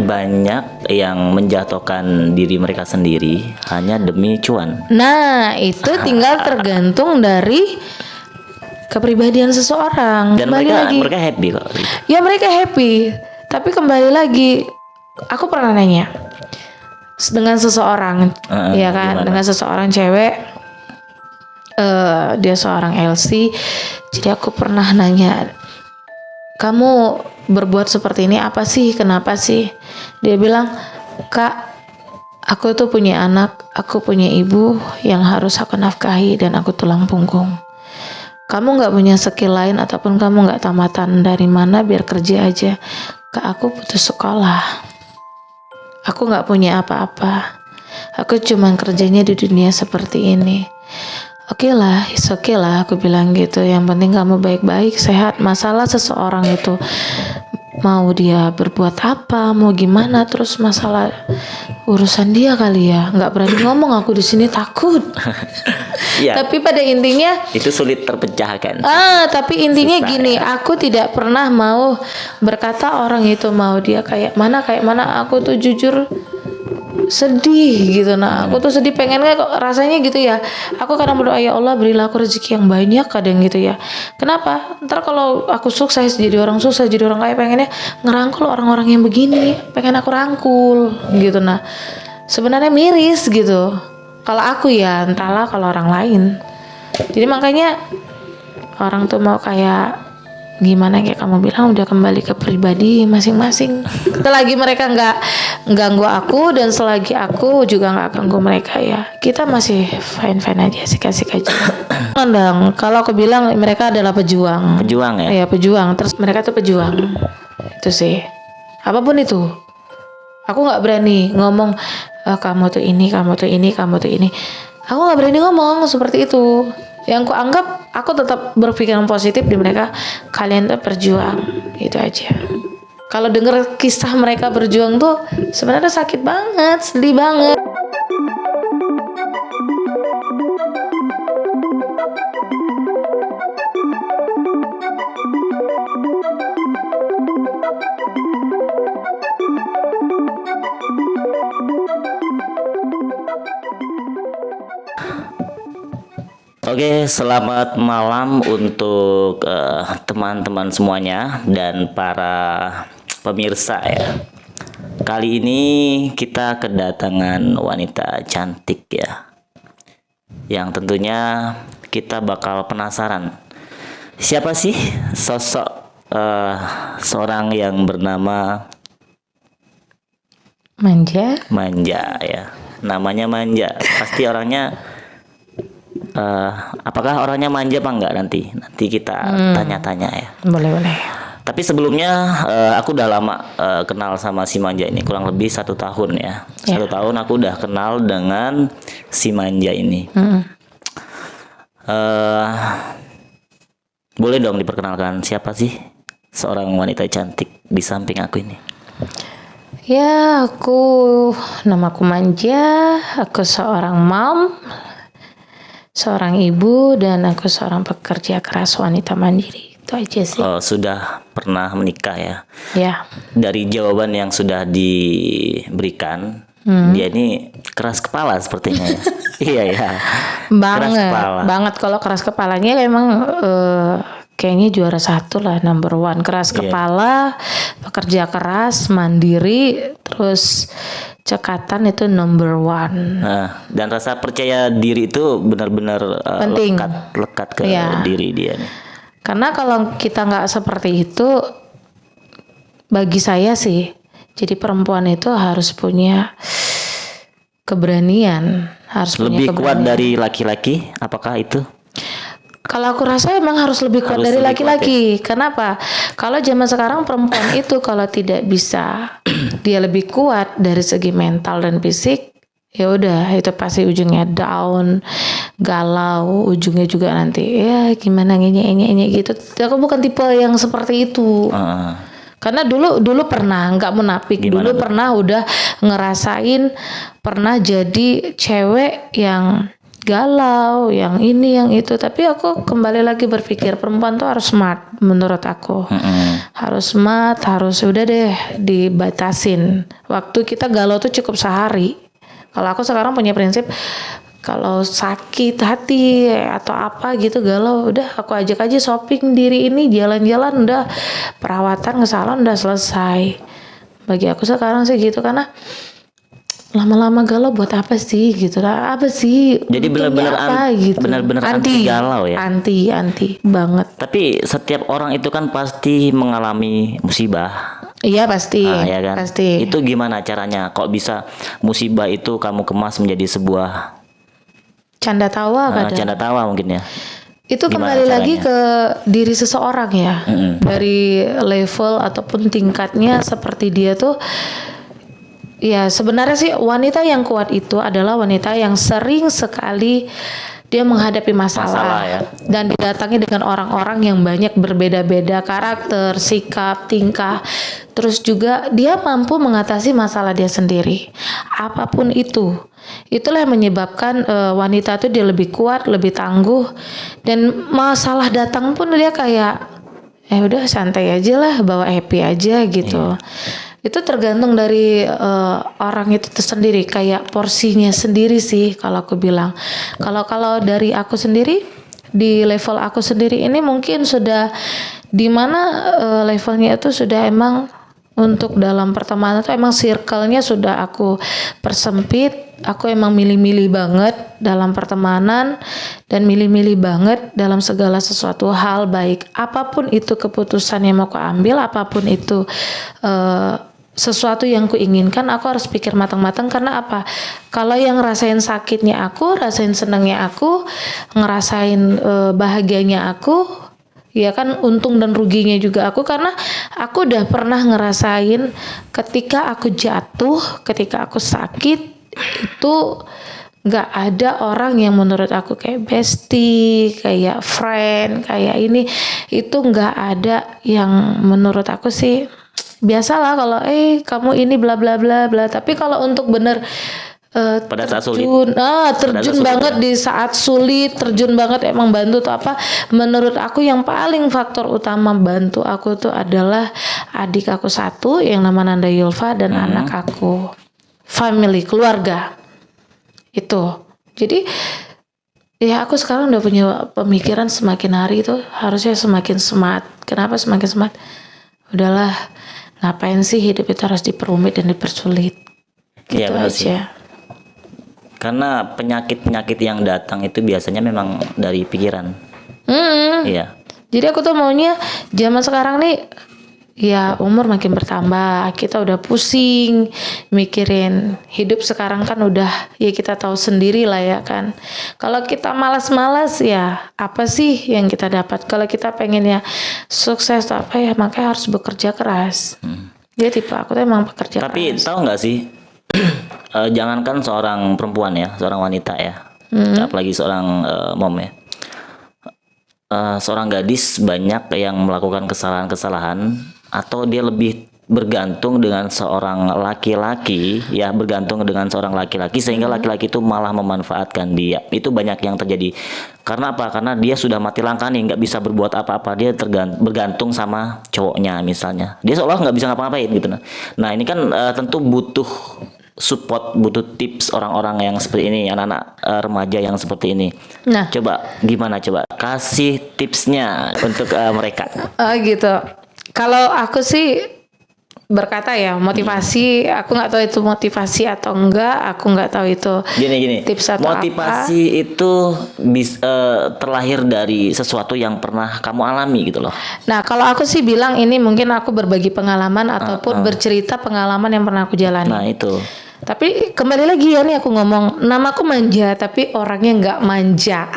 banyak yang menjatuhkan diri mereka sendiri hanya demi cuan. Nah, itu tinggal tergantung dari kepribadian seseorang. Dan Kembali mereka happy kok. Ya mereka happy. Tapi kembali lagi, aku pernah nanya dengan seseorang, ya kan, gimana? dengan seseorang cewek, dia seorang LC. Jadi aku pernah nanya, kamu berbuat seperti ini apa sih? Kenapa sih? Dia bilang, Kak, aku tuh punya anak, aku punya ibu yang harus aku nafkahi dan aku tulang punggung. Kamu nggak punya skill lain ataupun kamu nggak tamatan dari mana biar kerja aja. Kak, aku putus sekolah. Aku nggak punya apa-apa. Aku cuma kerjanya di dunia seperti ini. Oke lah, it's okay lah, aku bilang gitu. Yang penting kamu baik-baik, sehat. Masalah seseorang itu mau dia berbuat apa, mau gimana, terus masalah urusan dia kali ya. Nggak berani ngomong, aku di sini takut. Iya. Tapi pada intinya Itu sulit terpecahkan. tapi intinya Susah, gini, aku tidak pernah mau berkata orang itu mau dia kayak mana. Aku tuh jujur sedih gitu. Nah, aku tuh sedih, pengennya kok rasanya gitu ya. Aku kadang berdoa, ya Allah berilah aku rezeki yang banyak kadang gitu ya. Kenapa? Ntar kalau aku sukses jadi orang sukses, jadi orang kaya, pengennya ngerangkul orang-orang yang begini, pengen aku rangkul gitu. Nah, sebenarnya miris gitu. Kalau aku ya, entahlah kalau orang lain. Jadi makanya orang tuh mau kayak gimana, kayak kamu bilang, udah kembali ke pribadi masing-masing. Selagi mereka nggak ganggu aku dan selagi aku juga nggak ganggu mereka, ya kita masih fine aja, asik-asik aja. Andang, kalau aku bilang mereka adalah pejuang. Pejuang ya? Iya, pejuang. Terus mereka tuh pejuang. Itu sih. Apapun itu. Aku nggak berani ngomong kamu tuh ini, kamu tuh ini, kamu tuh ini. Aku nggak berani ngomong seperti itu. Yang aku anggap, aku tetap berpikiran positif di mereka. Kalian tuh berjuang, itu aja. Kalau denger kisah mereka berjuang tuh sebenarnya sakit banget, sedih banget. Oke, selamat malam untuk teman-teman semuanya dan para pemirsa ya. Kali ini kita kedatangan wanita cantik ya, yang tentunya kita bakal penasaran siapa sih sosok seorang yang bernama Manja ya. Namanya Manja, pasti orangnya apakah orangnya manja apa enggak, nanti kita tanya-tanya ya. Boleh. Tapi sebelumnya aku udah lama kenal sama si Manja ini, kurang lebih 1 tahun ya. 1 tahun aku udah kenal dengan si Manja ini. Boleh dong diperkenalkan siapa sih seorang wanita cantik di samping aku ini? Ya, namaku Manja. Aku seorang mom, seorang ibu, dan aku seorang pekerja keras wanita mandiri. Itu aja sih. Oh, sudah pernah menikah ya? Ya. Dari jawaban yang sudah diberikan, dia ini keras kepala sepertinya ya. Iya ya. Banget. Kalau keras kepalanya emang kayaknya juara 1 lah, number 1. Keras kepala, pekerja keras, mandiri, terus cekatan itu number 1. Nah, dan rasa percaya diri itu benar-benar lekat ke diri dia nih. Karena kalau kita nggak seperti itu, bagi saya sih, jadi perempuan itu harus punya keberanian, lebih kuat dari laki-laki. Apakah itu? Kalau aku rasa emang harus lebih kuat dari laki-laki. Kenapa? Kalau zaman sekarang perempuan itu kalau tidak bisa dia lebih kuat dari segi mental dan fisik, ya udah itu pasti ujungnya down, galau, ujungnya juga nanti ya gimana ini gitu. Aku bukan tipe yang seperti itu. Karena dulu pernah, nggak munafik, dulu pernah udah ngerasain, pernah jadi cewek yang galau, yang ini, yang itu. Tapi aku kembali lagi berpikir perempuan tuh harus smart menurut aku. Harus smart, harus udah deh dibatasin. Waktu kita galau tuh cukup sehari. Kalau aku sekarang punya prinsip kalau sakit hati atau apa gitu galau, udah aku ajak aja shopping diri ini, jalan-jalan, udah perawatan ke salon udah selesai. Bagi aku sekarang sih gitu, karena lama-lama galau buat apa sih gitu lah, apa sih Jadi untungnya benar-benar gitu. benar-benar anti galau ya. Anti banget. Tapi setiap orang itu kan pasti mengalami musibah. Iya pasti, Ya kan? pasti. Itu gimana caranya? Kok bisa musibah itu kamu kemas menjadi sebuah Canda tawa kadang. canda tawa mungkin ya? Itu Gimana kembali lagi caranya? ke diri seseorang ya. Dari level ataupun tingkatnya seperti dia tuh. Ya sebenarnya sih wanita yang kuat itu adalah wanita yang sering sekali dia menghadapi Masalah ya. dan didatangi dengan orang-orang yang banyak berbeda-beda karakter, sikap, tingkah. Terus juga dia mampu mengatasi masalah dia sendiri. Apapun itu. Itulah yang menyebabkan wanita itu dia lebih kuat, lebih tangguh, dan masalah datang pun dia kayak udah santai aja lah, bawa happy aja gitu. Itu tergantung dari orang itu sendiri, kayak porsinya sendiri sih kalau aku bilang. Kalau dari aku sendiri, di level aku sendiri ini mungkin sudah di mana levelnya itu sudah emang untuk dalam pertemanan itu emang circle-nya sudah aku persempit. Aku emang milih-milih banget dalam pertemanan dan milih-milih banget dalam segala sesuatu hal, baik apapun itu keputusan yang mau aku ambil, apapun itu sesuatu yang kuinginkan, aku harus pikir matang-matang. Karena apa? Kalau yang ngerasain sakitnya aku, rasain senangnya aku, ngerasain bahagianya aku, ya kan untung dan ruginya juga aku. Karena aku udah pernah ngerasain ketika aku jatuh, ketika aku sakit, itu gak ada orang yang menurut aku kayak bestie, kayak friend, kayak ini. Itu gak ada yang menurut aku sih. Biasalah kalau kamu ini bla bla bla bla. Tapi kalau untuk bener Pada saat sulit. terjun banget di saat sulit, terjun banget emang bantu tuh apa? Menurut aku yang paling faktor utama bantu aku tuh adalah adik aku satu yang nama Nanda Yulfa dan anak aku, family, keluarga itu. Jadi ya aku sekarang udah punya pemikiran semakin hari itu harusnya semakin smart. Kenapa semakin smart? Udahlah, ngapain sih hidup itu harus diperumit dan dipersulit? Gitu Iya, benar sih. aja. Karena penyakit-penyakit yang datang itu biasanya memang dari pikiran. Iya. Jadi aku tuh maunya zaman sekarang nih, ya umur makin bertambah, kita udah pusing mikirin hidup sekarang kan udah, ya kita tahu sendiri lah ya kan. Kalau kita malas-malas ya apa sih yang kita dapat? Kalau kita pengen ya sukses atau apa ya makanya harus bekerja keras. Dia tipe aku tuh emang pekerja Tapi keras. tahu nggak sih? Jangankan seorang perempuan ya, seorang wanita ya, apalagi seorang mom ya. Seorang gadis banyak yang melakukan kesalahan-kesalahan atau dia lebih bergantung dengan seorang laki-laki ya, bergantung dengan seorang laki-laki sehingga laki-laki itu malah memanfaatkan dia. Itu banyak yang terjadi. Karena apa? Karena dia sudah mati langkah nih, nggak bisa berbuat apa-apa. Dia bergantung sama cowoknya misalnya. Dia seolah nggak bisa ngapa-ngapain gitu. Nah ini kan tentu butuh support, butuh tips orang-orang yang seperti ini, anak-anak remaja yang seperti ini. Nah, Coba gimana, coba kasih tipsnya untuk mereka. gitu. Kalau aku sih berkata ya motivasi, aku nggak tahu itu motivasi atau enggak, aku nggak tahu itu Gini, tips atau motivasi itu terlahir dari sesuatu yang pernah kamu alami gitu loh. Nah, kalau aku sih bilang ini mungkin aku berbagi pengalaman ataupun bercerita pengalaman yang pernah aku jalani. Nah itu. Tapi kembali lagi ya nih aku ngomong, namaku manja tapi orangnya nggak manja.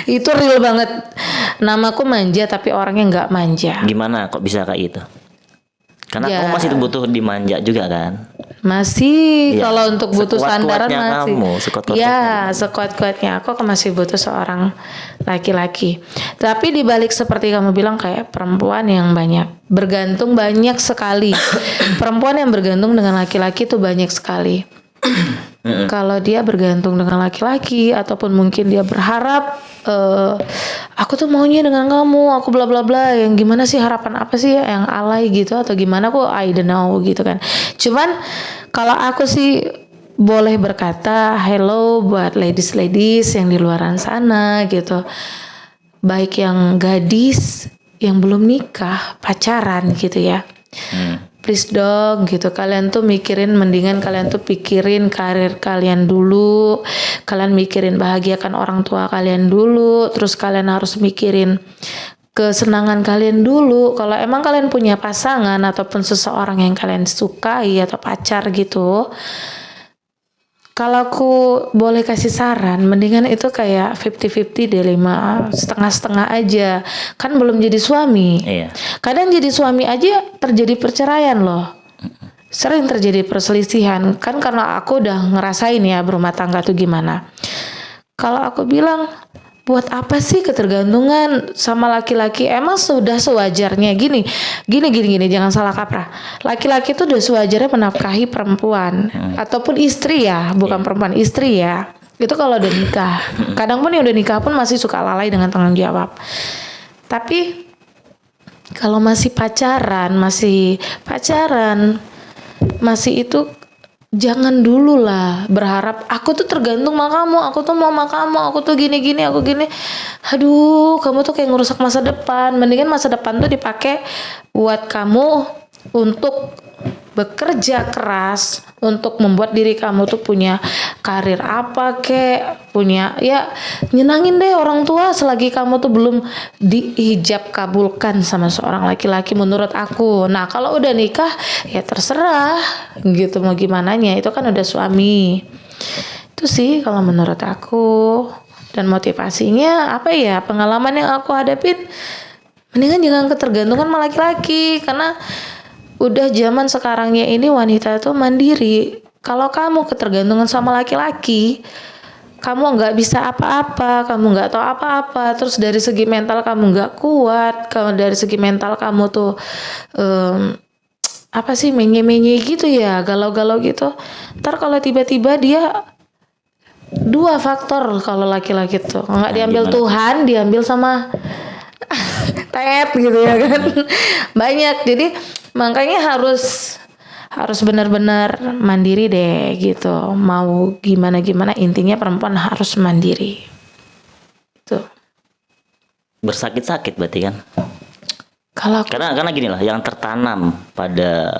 Itu real banget. Namaku manja tapi orangnya nggak manja. Gimana kok bisa kayak gitu? Karena Ya. kamu masih butuh dimanja juga kan? Masih Iya. kalau untuk butuh sandaran Sekuat-kuatnya masih. kamu, sekuat-kuatnya Ya, sekuat-kuatnya aku masih butuh seorang laki-laki. Tapi dibalik seperti kamu bilang kayak perempuan yang banyak bergantung banyak sekali. Perempuan yang bergantung dengan laki-laki itu banyak sekali. Kalau dia bergantung dengan laki-laki ataupun mungkin dia berharap aku tuh maunya dengan kamu, aku bla bla bla, yang gimana sih, harapan apa sih ya, yang alay gitu atau gimana, kok I don't know gitu kan. Cuman kalau aku sih boleh berkata hello buat ladies yang di luaran sana gitu, baik yang gadis yang belum nikah, pacaran gitu ya. Please dong gitu, kalian tuh mendingan kalian tuh pikirin karir kalian dulu, kalian mikirin bahagiakan orang tua kalian dulu, terus kalian harus mikirin kesenangan kalian dulu. Kalau emang kalian punya pasangan ataupun seseorang yang kalian sukai atau pacar gitu, kalau aku boleh kasih saran, mendingan itu kayak 50-50 deh, setengah-setengah aja. Kan belum jadi suami. Iya. Kadang jadi suami aja terjadi perceraian loh. Sering terjadi perselisihan. Kan karena aku udah ngerasain ya berumah tangga tuh gimana. Kalau aku bilang, buat apa sih ketergantungan sama laki-laki? Emang sudah sewajarnya gini, jangan salah kaprah. Laki-laki tuh udah sewajarnya menafkahi perempuan ataupun istri ya, bukan perempuan, istri ya. Itu kalau udah nikah. Kadang pun yang udah nikah pun masih suka lalai dengan tanggung jawab. Tapi kalau masih pacaran, masih itu, jangan dulu lah berharap aku tuh tergantung sama kamu, aku tuh mau sama kamu, aku tuh gini, aku gini. Aduh, kamu tuh kayak ngerusak masa depan. Mendingan masa depan tuh dipakai buat kamu untuk bekerja keras, untuk membuat diri kamu tuh punya karir apa kek, punya ya nyenangin deh orang tua selagi kamu tuh belum diijab kabulkan sama seorang laki-laki menurut aku. Nah kalau udah nikah ya terserah gitu mau gimananya, itu kan udah suami. Itu sih kalau menurut aku. Dan motivasinya apa ya, pengalaman yang aku hadapin, mendingan jangan ketergantungan sama laki-laki, karena udah zaman sekarangnya ini wanita tuh mandiri. Kalau kamu ketergantungan sama laki-laki, kamu nggak bisa apa-apa, kamu nggak tahu apa-apa, terus dari segi mental kamu nggak kuat, kalau dari segi mental kamu tuh apa sih, menye-menye gitu ya, galau-galau gitu. Ntar kalau tiba-tiba dia, dua faktor kalau laki-laki tuh nggak diambil gimana? Tuhan, diambil sama tet gitu ya kan. Banyak, jadi makanya harus benar-benar mandiri deh gitu. Mau gimana intinya perempuan harus mandiri. Itu. Bersakit-sakit berarti kan? Kalau aku Karena gini lah, yang tertanam pada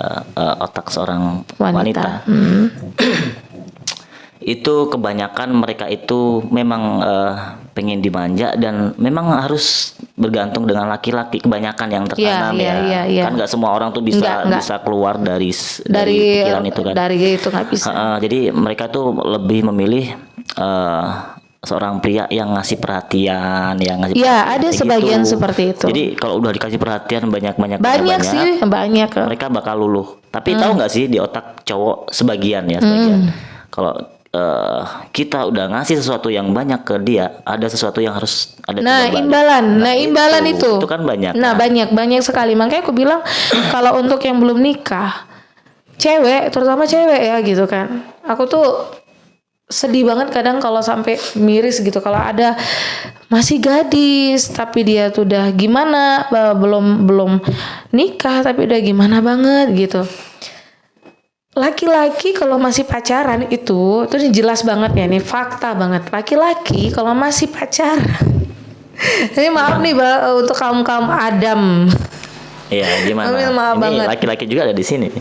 otak seorang wanita. Itu kebanyakan mereka itu memang pengen dimanja dan memang harus bergantung dengan laki-laki, kebanyakan yang tertanam Iya. Kan nggak semua orang tuh bisa Nggak. bisa keluar dari dari pikiran itu kan. dari itu nggak bisa. Jadi mereka tuh lebih memilih seorang pria yang ngasih perhatian, yang ngasih Iya, perhatian ada kayak sebagian gitu. seperti itu. Jadi kalau udah dikasih perhatian banyak Banyak sih, banyak. mereka bakal luluh. Tapi tahu nggak sih, di otak cowok sebagian kalau kita udah ngasih sesuatu yang banyak ke dia, ada sesuatu yang harus ada Nah, timbal balik. imbalan. Nah, imbalan itu. Itu kan banyak. Nah, banyak sekali. Makanya aku bilang kalau untuk yang belum nikah, cewek, terutama cewek ya gitu kan. Aku tuh sedih banget kadang kalau sampai miris gitu kalau ada masih gadis tapi dia tuh udah gimana, belum nikah tapi udah gimana banget gitu. Laki-laki kalau masih pacaran itu jelas banget ya, nih fakta banget. Laki-laki kalau masih pacaran, ini maaf nih untuk kaum Adam. Iya, gimana? Maaf Ini banget. laki-laki juga ada di sini.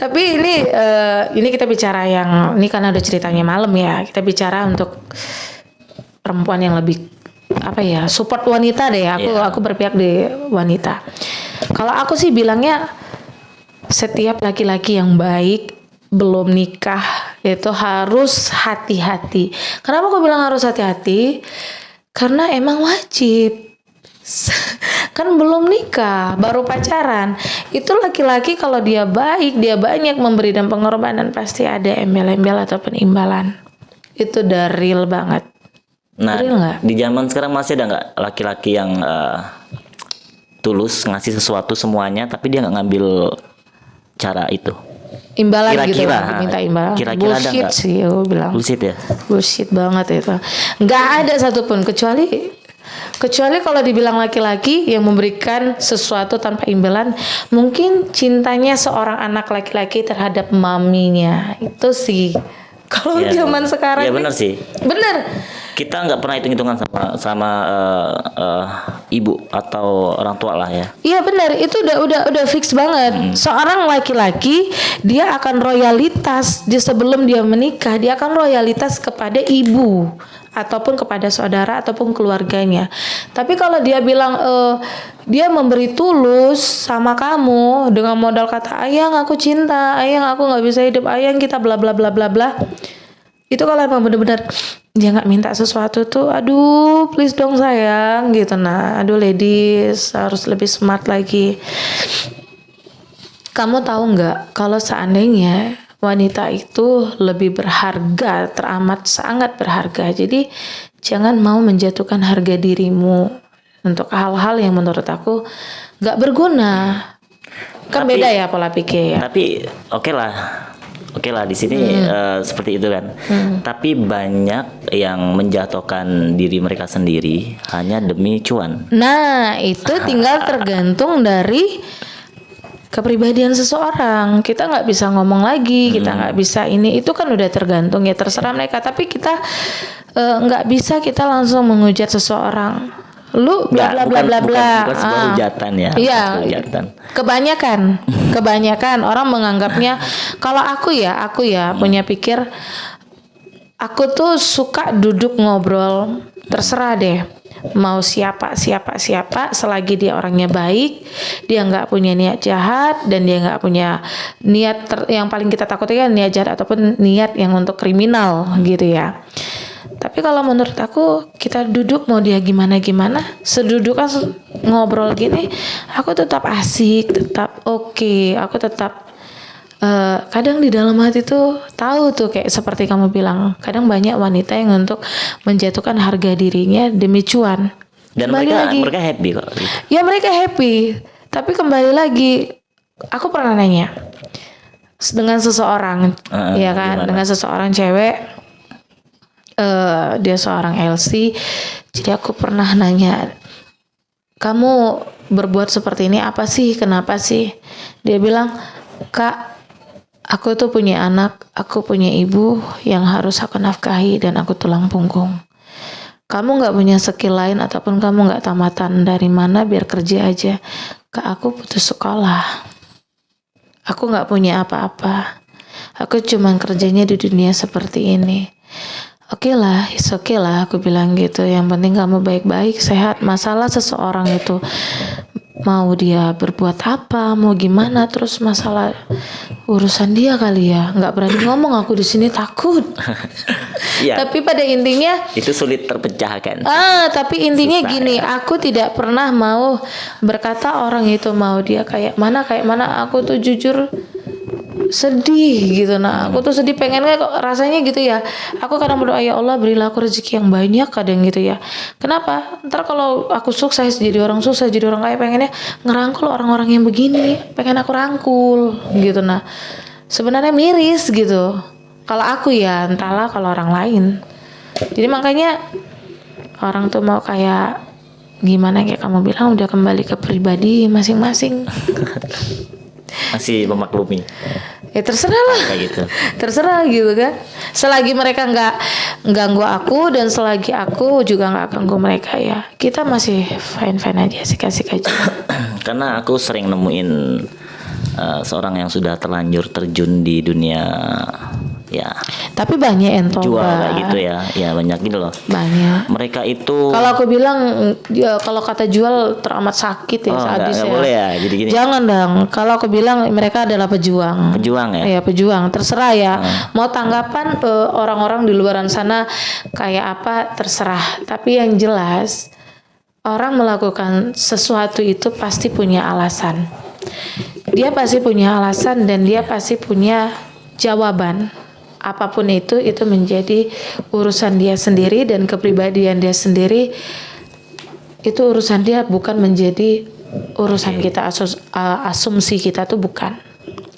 Tapi ini kita bicara yang ini karena udah ceritanya malam ya. Kita bicara untuk perempuan yang lebih apa ya, support wanita deh. Aku berpihak di wanita. Kalau aku sih bilangnya setiap laki-laki yang baik belum nikah itu harus hati-hati. Kenapa aku bilang harus hati-hati? Karena emang wajib. Kan belum nikah, baru pacaran. Itu laki-laki kalau dia baik, dia banyak memberi dan pengorbanan, pasti ada embel-embel ataupun imbalan. Itu udah real banget. Nah, Real nggak? di zaman sekarang masih ada nggak laki-laki yang tulus ngasih sesuatu semuanya, tapi dia nggak ngambil cara itu? imbalan gitu, Kira-kira, minta imbalan. kira-kira ada Bullshit nggak? sih aku bilang. Bullshit ya. Bullshit banget itu. Nggak ada satupun kecuali kalau dibilang laki-laki yang memberikan sesuatu tanpa imbalan, mungkin cintanya seorang anak laki-laki terhadap maminya itu sih. Kalau Iya, zaman sekarang iya nih, benar sih. bener. Kita nggak pernah hitung-hitungan sama ibu atau orang tua lah ya. Iya benar, itu udah fix banget. Seorang laki-laki dia akan royalitas sebelum dia menikah, dia akan royalitas kepada ibu ataupun kepada saudara ataupun keluarganya. Tapi kalau dia bilang dia memberi tulus sama kamu dengan modal kata ayang aku cinta, ayang aku nggak bisa hidup, ayang kita bla bla bla bla bla. Itu kalau emang bener-bener dia nggak minta sesuatu tuh, aduh please dong sayang gitu. Nah, aduh ladies harus lebih smart lagi. Kamu tahu nggak kalau seandainya wanita itu lebih berharga, teramat sangat berharga. Jadi jangan mau menjatuhkan harga dirimu untuk hal-hal yang menurut aku nggak berguna. Kan Tapi- beda ya pola pikir ya. Tapi oke lah di sini seperti itu kan. Tapi banyak yang menjatuhkan diri mereka sendiri hanya demi cuan. Nah, itu tinggal tergantung dari kepribadian seseorang. Kita nggak bisa ngomong lagi, kita nggak bisa ini. Itu kan udah tergantung ya, terserah mereka. Tapi kita nggak bisa kita langsung menghujat seseorang. Lu bla bla bla bla bla. Bukan sebuah hujatan ya. Iya. bukan sebuah hujatan. Kebanyakan orang menganggapnya kalau aku ya punya pikir aku tuh suka duduk ngobrol, terserah deh. Mau siapa selagi dia orangnya baik, dia nggak punya niat jahat dan dia nggak punya niat yang paling kita takuti kan niat jahat ataupun niat yang untuk kriminal gitu ya. Tapi kalau menurut aku kita duduk mau dia gimana sedudukan ngobrol gini, aku tetap asik, tetap oke, aku tetap kadang di dalam hati tuh tahu tuh kayak seperti kamu bilang, kadang banyak wanita yang untuk menjatuhkan harga dirinya demi cuan. Dan mereka happy kok. Ya mereka happy, tapi kembali lagi, aku pernah nanya dengan seseorang, ya kan, gimana? dengan seseorang cewek. Dia seorang LC, jadi aku pernah nanya, kamu berbuat seperti ini apa sih, kenapa sih? Dia bilang, Kak, aku tuh punya anak, aku punya ibu yang harus aku nafkahi dan aku tulang punggung. Kamu nggak punya skill lain ataupun kamu nggak tamatan dari mana biar kerja aja. Kak, aku putus sekolah, aku nggak punya apa-apa, aku cuman kerjanya di dunia seperti ini. Oke lah, it's okay lah, aku bilang gitu. Yang penting kamu baik-baik, sehat. Masalah seseorang itu mau dia berbuat apa, mau gimana, terus masalah urusan dia kali ya. Nggak berani ngomong, aku di sini takut. Iya. Tapi pada intinya, Itu sulit terpecahkan. tapi intinya Susah, gini, aku tidak pernah mau berkata orang itu mau dia kayak mana. Aku tuh jujur sedih gitu. Nah, aku tuh sedih, pengennya kok rasanya gitu ya. Aku kadang berdoa, ya Allah berilah aku rezeki yang banyak kadang gitu ya. Kenapa? Ntar kalau aku sukses jadi orang sukses, jadi orang kaya, pengennya ngerangkul orang-orang yang begini, pengen aku rangkul gitu. Nah, sebenarnya miris gitu. Kalau aku ya, entahlah kalau orang lain. Jadi makanya orang tuh mau kayak gimana kayak kamu bilang, udah kembali ke pribadi masing-masing. Masih memaklumi Ya terserah lah. kayak gitu. Terserah gitu kan. Selagi mereka nggak ganggu aku dan selagi aku juga nggak ganggu mereka ya, kita masih fine aja, asik-asik aja. Karena aku sering nemuin seorang yang sudah terlanjur terjun di dunia ya Tapi banyak yang jual tobat. kayak gitu ya banyak gitu loh. Banyak. Mereka itu Kalau aku bilang ya, kalau kata jual teramat sakit ya, sadis nggak ya. boleh ya jadi gini. Jangan dong. Kalau aku bilang mereka adalah pejuang. Pejuang ya. Ya pejuang, terserah ya. Mau tanggapan orang-orang di luaran sana kayak apa terserah. Tapi yang jelas orang melakukan sesuatu itu pasti punya alasan. Dia pasti punya alasan dan dia pasti punya jawaban. Apapun itu menjadi urusan dia sendiri dan kepribadian dia sendiri. Itu urusan dia, bukan menjadi urusan kita, asumsi kita tuh bukan.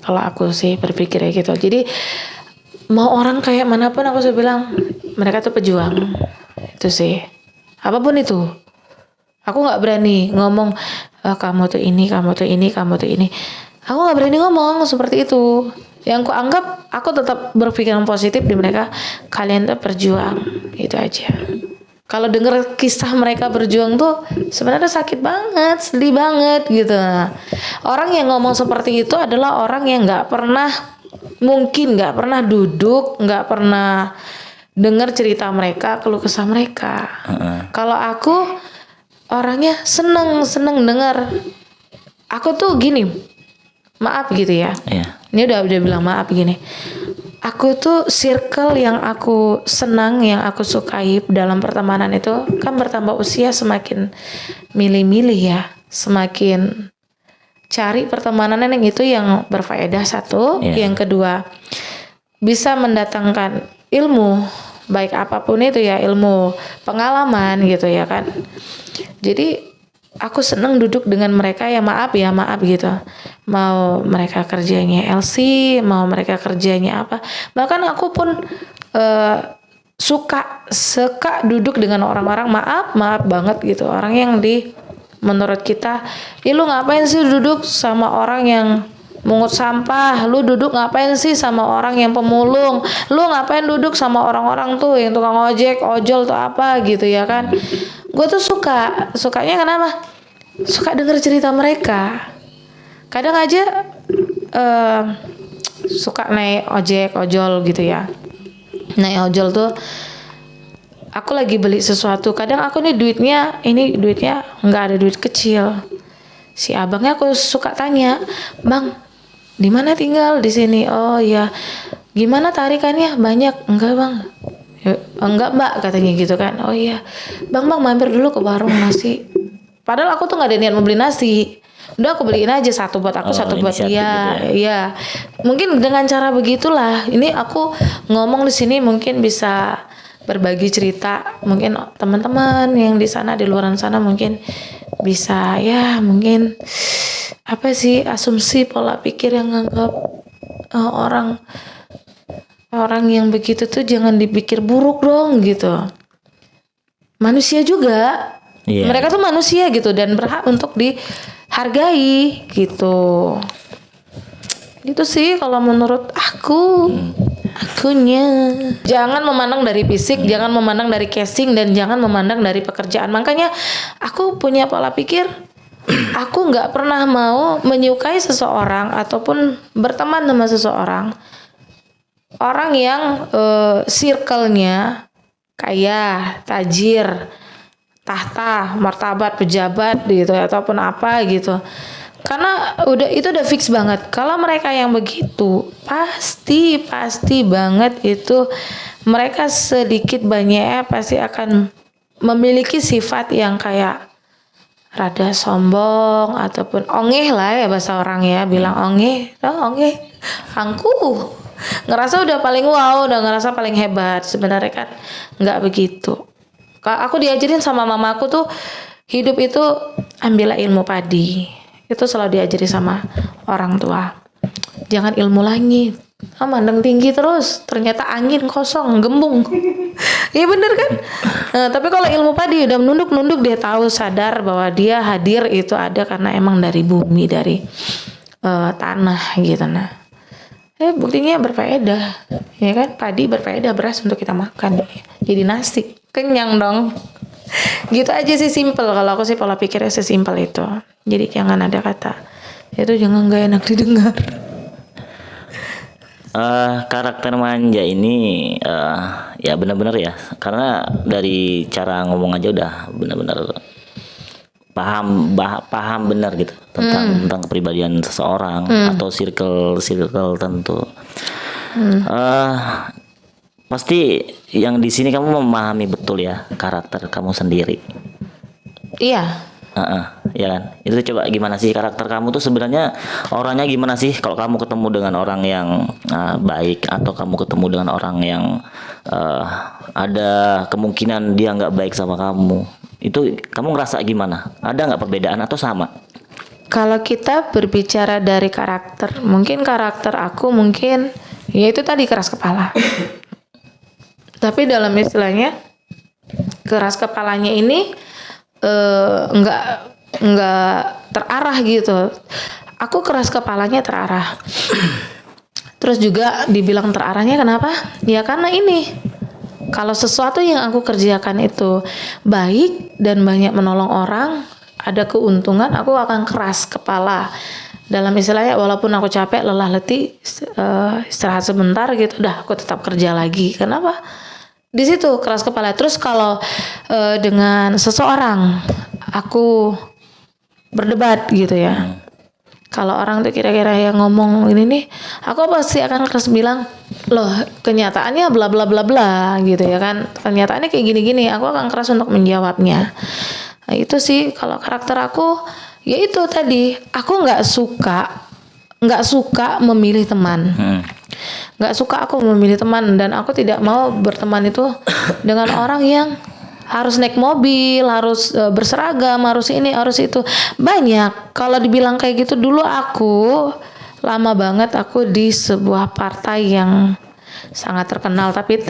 Kalau aku sih berpikirnya gitu. Jadi mau orang kayak manapun aku sih bilang mereka tuh pejuang. Itu sih. Apapun itu. Aku nggak berani ngomong kamu tuh ini, kamu tuh ini, kamu tuh ini. Aku nggak berani ngomong seperti itu. Yang aku anggap aku tetap berpikiran positif di mereka. Kalian tuh berjuang. Itu aja. Kalau denger kisah mereka berjuang tuh sebenarnya sakit banget, sedih banget gitu. Orang yang ngomong seperti itu adalah orang yang mungkin nggak pernah duduk, nggak pernah dengar cerita mereka, keluh kesah mereka. Kalau aku orangnya seneng dengar. Aku tuh gini, maaf gitu ya. Iya. Ini udah bilang maaf gini. Aku tuh circle yang aku senang, yang aku sukai dalam pertemanan itu kan bertambah usia semakin milih-milih ya, semakin cari pertemanan yang itu yang berfaedah satu, yang kedua bisa mendatangkan ilmu, baik apapun itu ya, ilmu pengalaman gitu ya kan. Jadi aku senang duduk dengan mereka ya maaf gitu. Mau mereka kerjanya LC, mau mereka kerjanya apa. Bahkan aku pun suka duduk dengan orang-orang maaf banget gitu. Orang yang menurut kita, lu ngapain sih duduk sama orang yang mungut sampah, lu duduk ngapain sih sama orang yang pemulung, lu ngapain duduk sama orang-orang tuh yang tukang ojek, ojol tuh apa gitu ya kan. Gue tuh sukanya kenapa? Suka denger cerita mereka. Kadang aja suka naik ojol gitu ya. Naik ojol tuh aku lagi beli sesuatu. Kadang aku nih duitnya nggak ada duit kecil. Si abangnya aku suka tanya, "Bang, di mana tinggal di sini?" "Oh iya." "Gimana tarikannya?" "Banyak." "Enggak, Bang." "Enggak, Mbak," katanya gitu kan. "Oh iya. Bang, mampir dulu ke warung nasi." Padahal aku tuh nggak ada niat mau beli nasi. Udah aku beliin aja satu buat aku, satu buat dia. Gitu ya. Iya. Mungkin dengan cara begitulah. Ini aku ngomong di sini mungkin bisa berbagi cerita. Mungkin teman-teman yang di sana, di luaran sana mungkin bisa ya mungkin apa sih asumsi pola pikir yang nganggap orang yang begitu tuh jangan dipikir buruk dong gitu. Manusia juga. Iya. Mereka tuh manusia gitu dan berhak untuk dihargai gitu. Itu sih kalau menurut akunya. Jangan memandang dari fisik, jangan memandang dari casing, dan jangan memandang dari pekerjaan. Makanya aku punya pola pikir, aku nggak pernah mau menyukai seseorang ataupun berteman sama seseorang orang yang circle-nya kaya, tajir, tahta, martabat, pejabat gitu ataupun apa gitu. Karena itu udah fix banget. Kalau mereka yang begitu, pasti banget itu mereka sedikit banyaknya pasti akan memiliki sifat yang kayak rada sombong ataupun ongeh lah ya bahasa orang ya, bilang ongeh, angkuh. Ngerasa udah paling wow, udah ngerasa paling hebat. Sebenarnya kan nggak begitu. Aku diajarin sama mamaku tuh hidup itu ambillah ilmu padi. Itu selalu diajari sama orang tua. Jangan ilmu langit. Mandang tinggi terus, ternyata angin kosong, gembung. Iya bener kan? Nah, tapi kalau ilmu padi udah nunduk dia tahu sadar bahwa dia hadir itu ada karena emang dari bumi, dari tanah gitu. Nah, buktinya berfaedah, ya kan? Padi berfaedah, beras untuk kita makan, jadi nasi, kenyang dong. Gitu aja sih, simple. Kalau aku sih pola pikirnya sesimpel itu. Jadi jangan ada kata itu jangan gak enak didengar. Karakter manja ini ya benar-benar ya, karena dari cara ngomong aja udah benar-benar paham benar gitu tentang kepribadian seseorang atau circle tentu. Pasti yang di sini kamu memahami betul ya karakter kamu sendiri. Iya. Ya kan. Itu coba gimana sih karakter kamu tuh sebenarnya orangnya gimana sih? Kalau kamu ketemu dengan orang yang baik atau kamu ketemu dengan orang yang ada kemungkinan dia nggak baik sama kamu, itu kamu ngerasa gimana? Ada nggak perbedaan atau sama? kalau kita berbicara dari karakter, mungkin karakter aku mungkin ya itu tadi keras kepala. Tapi dalam istilahnya keras kepalanya ini nggak terarah gitu. Aku keras kepalanya terarah. Terus juga dibilang terarahnya kenapa? Ya karena ini. Kalau sesuatu yang aku kerjakan itu baik dan banyak menolong orang, ada keuntungan, aku akan keras kepala. Dalam istilahnya walaupun aku capek, lelah, letih, istirahat sebentar gitu, udah aku tetap kerja lagi. Kenapa? Di situ keras kepala. Terus kalau dengan seseorang aku berdebat gitu ya. Kalau orang tuh kira-kira yang ngomong ini nih, aku pasti akan keras bilang, loh kenyataannya bla bla bla bla gitu ya kan. Kenyataannya kayak gini-gini, aku akan keras untuk menjawabnya. Nah, itu sih kalau karakter aku, ya itu tadi, aku nggak suka memilih teman. Nggak suka aku memilih teman, dan aku tidak mau berteman itu dengan orang yang harus naik mobil, harus berseragam, harus ini, harus itu. Banyak. Kalau dibilang kayak gitu, dulu aku lama banget aku di sebuah partai yang sangat terkenal, tapi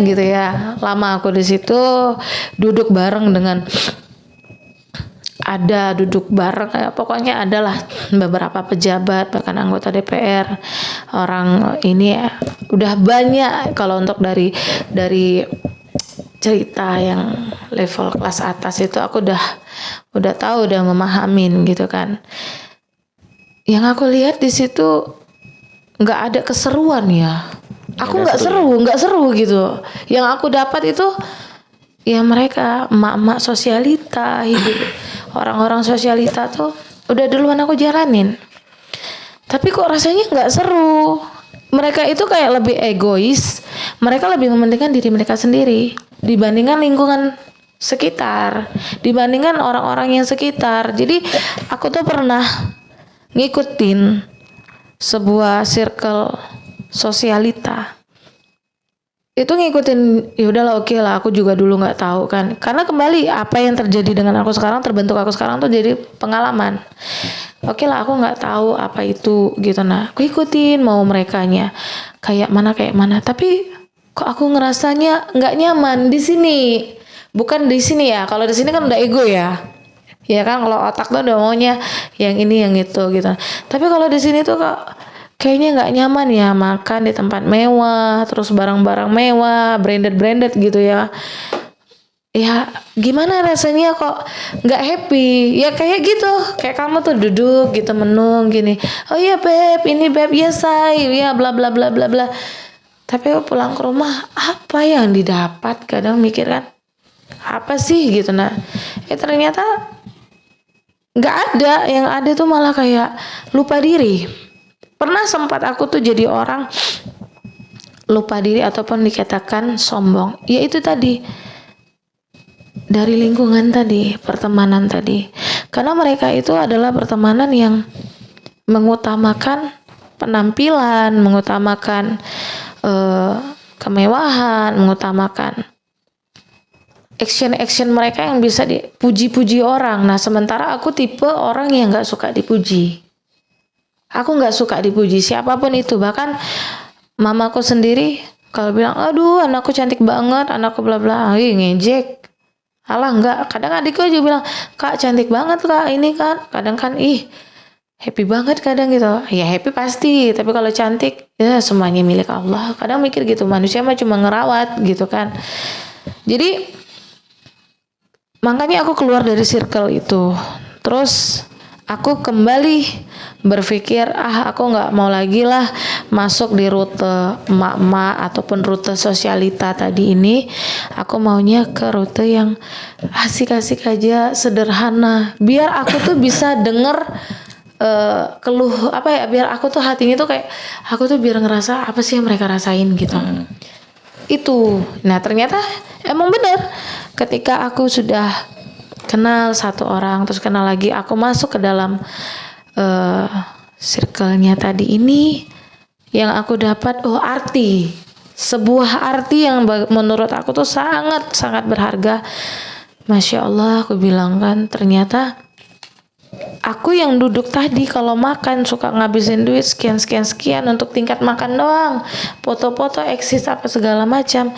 gitu ya. Lama aku di situ duduk bareng dengan pokoknya adalah beberapa pejabat, bahkan anggota DPR, orang ini ya, udah banyak. Kalau untuk dari cerita yang level kelas atas itu aku udah tahu, udah memahamin gitu kan. Yang aku lihat di situ nggak ada keseruan ya. Aku nggak seru gitu. Yang aku dapat itu ya mereka emak-emak sosialita, hidup orang-orang sosialita tuh udah duluan aku jalanin. Tapi kok rasanya nggak seru. Mereka itu kayak lebih egois. Mereka lebih mementingkan diri mereka sendiri dibandingkan lingkungan sekitar, dibandingkan orang-orang yang sekitar. Jadi aku tuh pernah ngikutin sebuah circle sosialita. Itu ngikutin, ya udahlah oke lah, aku juga dulu nggak tahu kan. Karena kembali apa yang terjadi dengan aku sekarang, terbentuk aku sekarang tuh jadi pengalaman. Oke lah, aku nggak tahu apa itu gitu. Nah, aku ikutin mau merekanya kayak mana. Tapi kok aku ngerasanya nggak nyaman di sini. Bukan di sini ya. Kalau di sini kan udah ego ya. Ya kan, kalau otak tuh udah maunya yang ini yang itu gitu. Tapi kalau di sini tuh kok kayaknya nggak nyaman ya, makan di tempat mewah, terus barang-barang mewah, branded gitu ya. Ya gimana rasanya kok nggak happy ya, kayak gitu, kayak kamu tuh duduk gitu menung gini, oh iya beb, ini beb, ya say, ya bla bla bla bla bla. Tapi pulang ke rumah apa yang didapat, kadang mikir kan apa sih gitu. Nah ternyata nggak ada, yang ada tuh malah kayak lupa diri. Pernah sempat aku tuh jadi orang lupa diri ataupun dikatakan sombong. Ya itu tadi, dari lingkungan tadi, pertemanan tadi. Karena mereka itu adalah pertemanan yang mengutamakan penampilan, mengutamakan kemewahan, mengutamakan action mereka yang bisa dipuji-puji orang. Nah sementara aku tipe orang yang nggak suka dipuji. Aku nggak suka dipuji siapapun itu. Bahkan mamaku sendiri kalau bilang, aduh anakku cantik banget, anakku bla bla, ngejek. Alah enggak. Kadang adikku juga bilang, kak cantik banget kak, ini kan. Kadang kan happy banget kadang gitu. Ya happy pasti, tapi kalau cantik ya semuanya milik Allah. Kadang mikir gitu, manusia mah cuma ngerawat gitu kan. Jadi makanya aku keluar dari circle itu. Terus aku kembali berpikir, aku nggak mau lagi lah masuk di rute emak-emak ataupun rute sosialita tadi ini. Aku maunya ke rute yang asik-asik aja, sederhana. Biar aku tuh bisa denger keluh apa ya, biar aku tuh hatinya tuh kayak aku tuh biar ngerasa apa sih yang mereka rasain gitu. Itu. Nah ternyata emang benar, ketika aku sudah kenal satu orang, terus kenal lagi, aku masuk ke dalam circle-nya tadi ini, yang aku dapat sebuah arti yang menurut aku tuh sangat berharga. Masya Allah, aku bilang kan, ternyata aku yang duduk tadi kalau makan suka ngabisin duit sekian untuk tingkat makan doang, foto-foto eksis apa segala macam.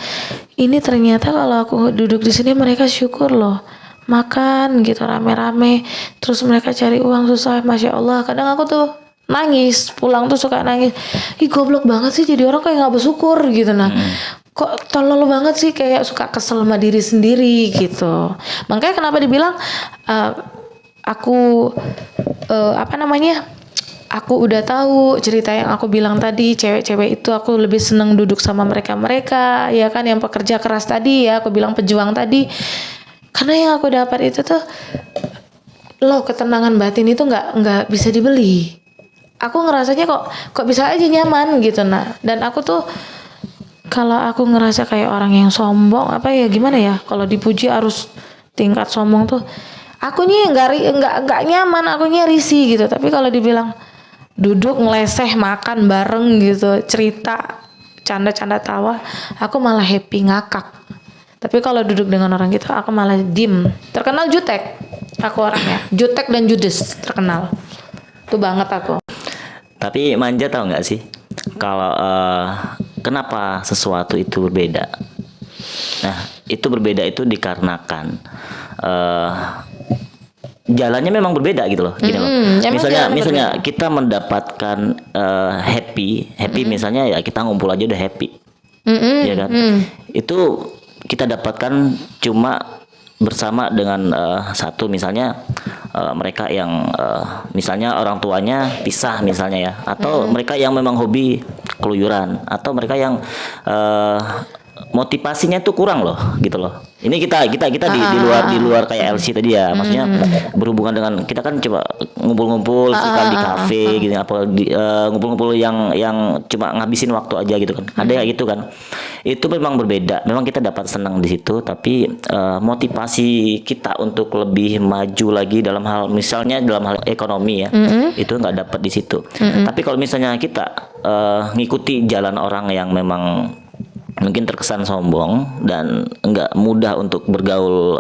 Ini ternyata kalau aku duduk di sini mereka syukur loh, makan gitu rame-rame, terus mereka cari uang susah, masya Allah. Kadang aku tuh nangis, pulang tuh suka nangis. Ih goblok banget sih jadi orang kayak nggak bersyukur gitu. Nah, kok tolol banget sih, kayak suka kesel sama diri sendiri gitu. Makanya kenapa dibilang aku aku udah tahu cerita yang aku bilang tadi, cewek-cewek itu aku lebih seneng duduk sama mereka ya kan, yang pekerja keras tadi ya, aku bilang pejuang tadi. Karena yang aku dapat itu tuh loh, ketenangan batin itu nggak bisa dibeli. Aku ngerasanya kok bisa aja nyaman gitu. Nah, dan aku tuh kalau aku ngerasa kayak orang yang sombong apa ya gimana ya, kalau dipuji harus tingkat sombong tuh akunya nggak nyaman, akunya risih gitu. Tapi kalau dibilang duduk ngeleseh makan bareng gitu, cerita canda-canda tawa, aku malah happy ngakak. Tapi kalau duduk dengan orang gitu aku malah diem. Terkenal jutek aku orangnya, jutek dan judes, terkenal tuh banget aku. Tapi manja tahu nggak sih kalau kenapa sesuatu itu berbeda? Nah, itu berbeda itu dikarenakan jalannya memang berbeda gitu loh. Gini loh. Misalnya kita mendapatkan happy misalnya ya kita ngumpul aja udah happy. Ya kan? Itu kita dapatkan cuma bersama dengan satu misalnya mereka yang misalnya orang tuanya pisah misalnya ya, atau mereka yang memang hobi keluyuran, atau mereka yang motivasinya tuh kurang loh gitu loh. Ini kita di luar kayak LC tadi ya, maksudnya berhubungan dengan kita kan coba ngumpul-ngumpul suka di kafe gitu, apa ngumpul-ngumpul yang cuma ngabisin waktu aja gitu kan. Ada kayak gitu kan. Itu memang berbeda. Memang kita dapat senang di situ, tapi motivasi kita untuk lebih maju lagi dalam hal misalnya dalam hal ekonomi ya, itu nggak dapat di situ. Tapi kalau misalnya kita ngikuti jalan orang yang memang mungkin terkesan sombong dan nggak mudah untuk bergaul,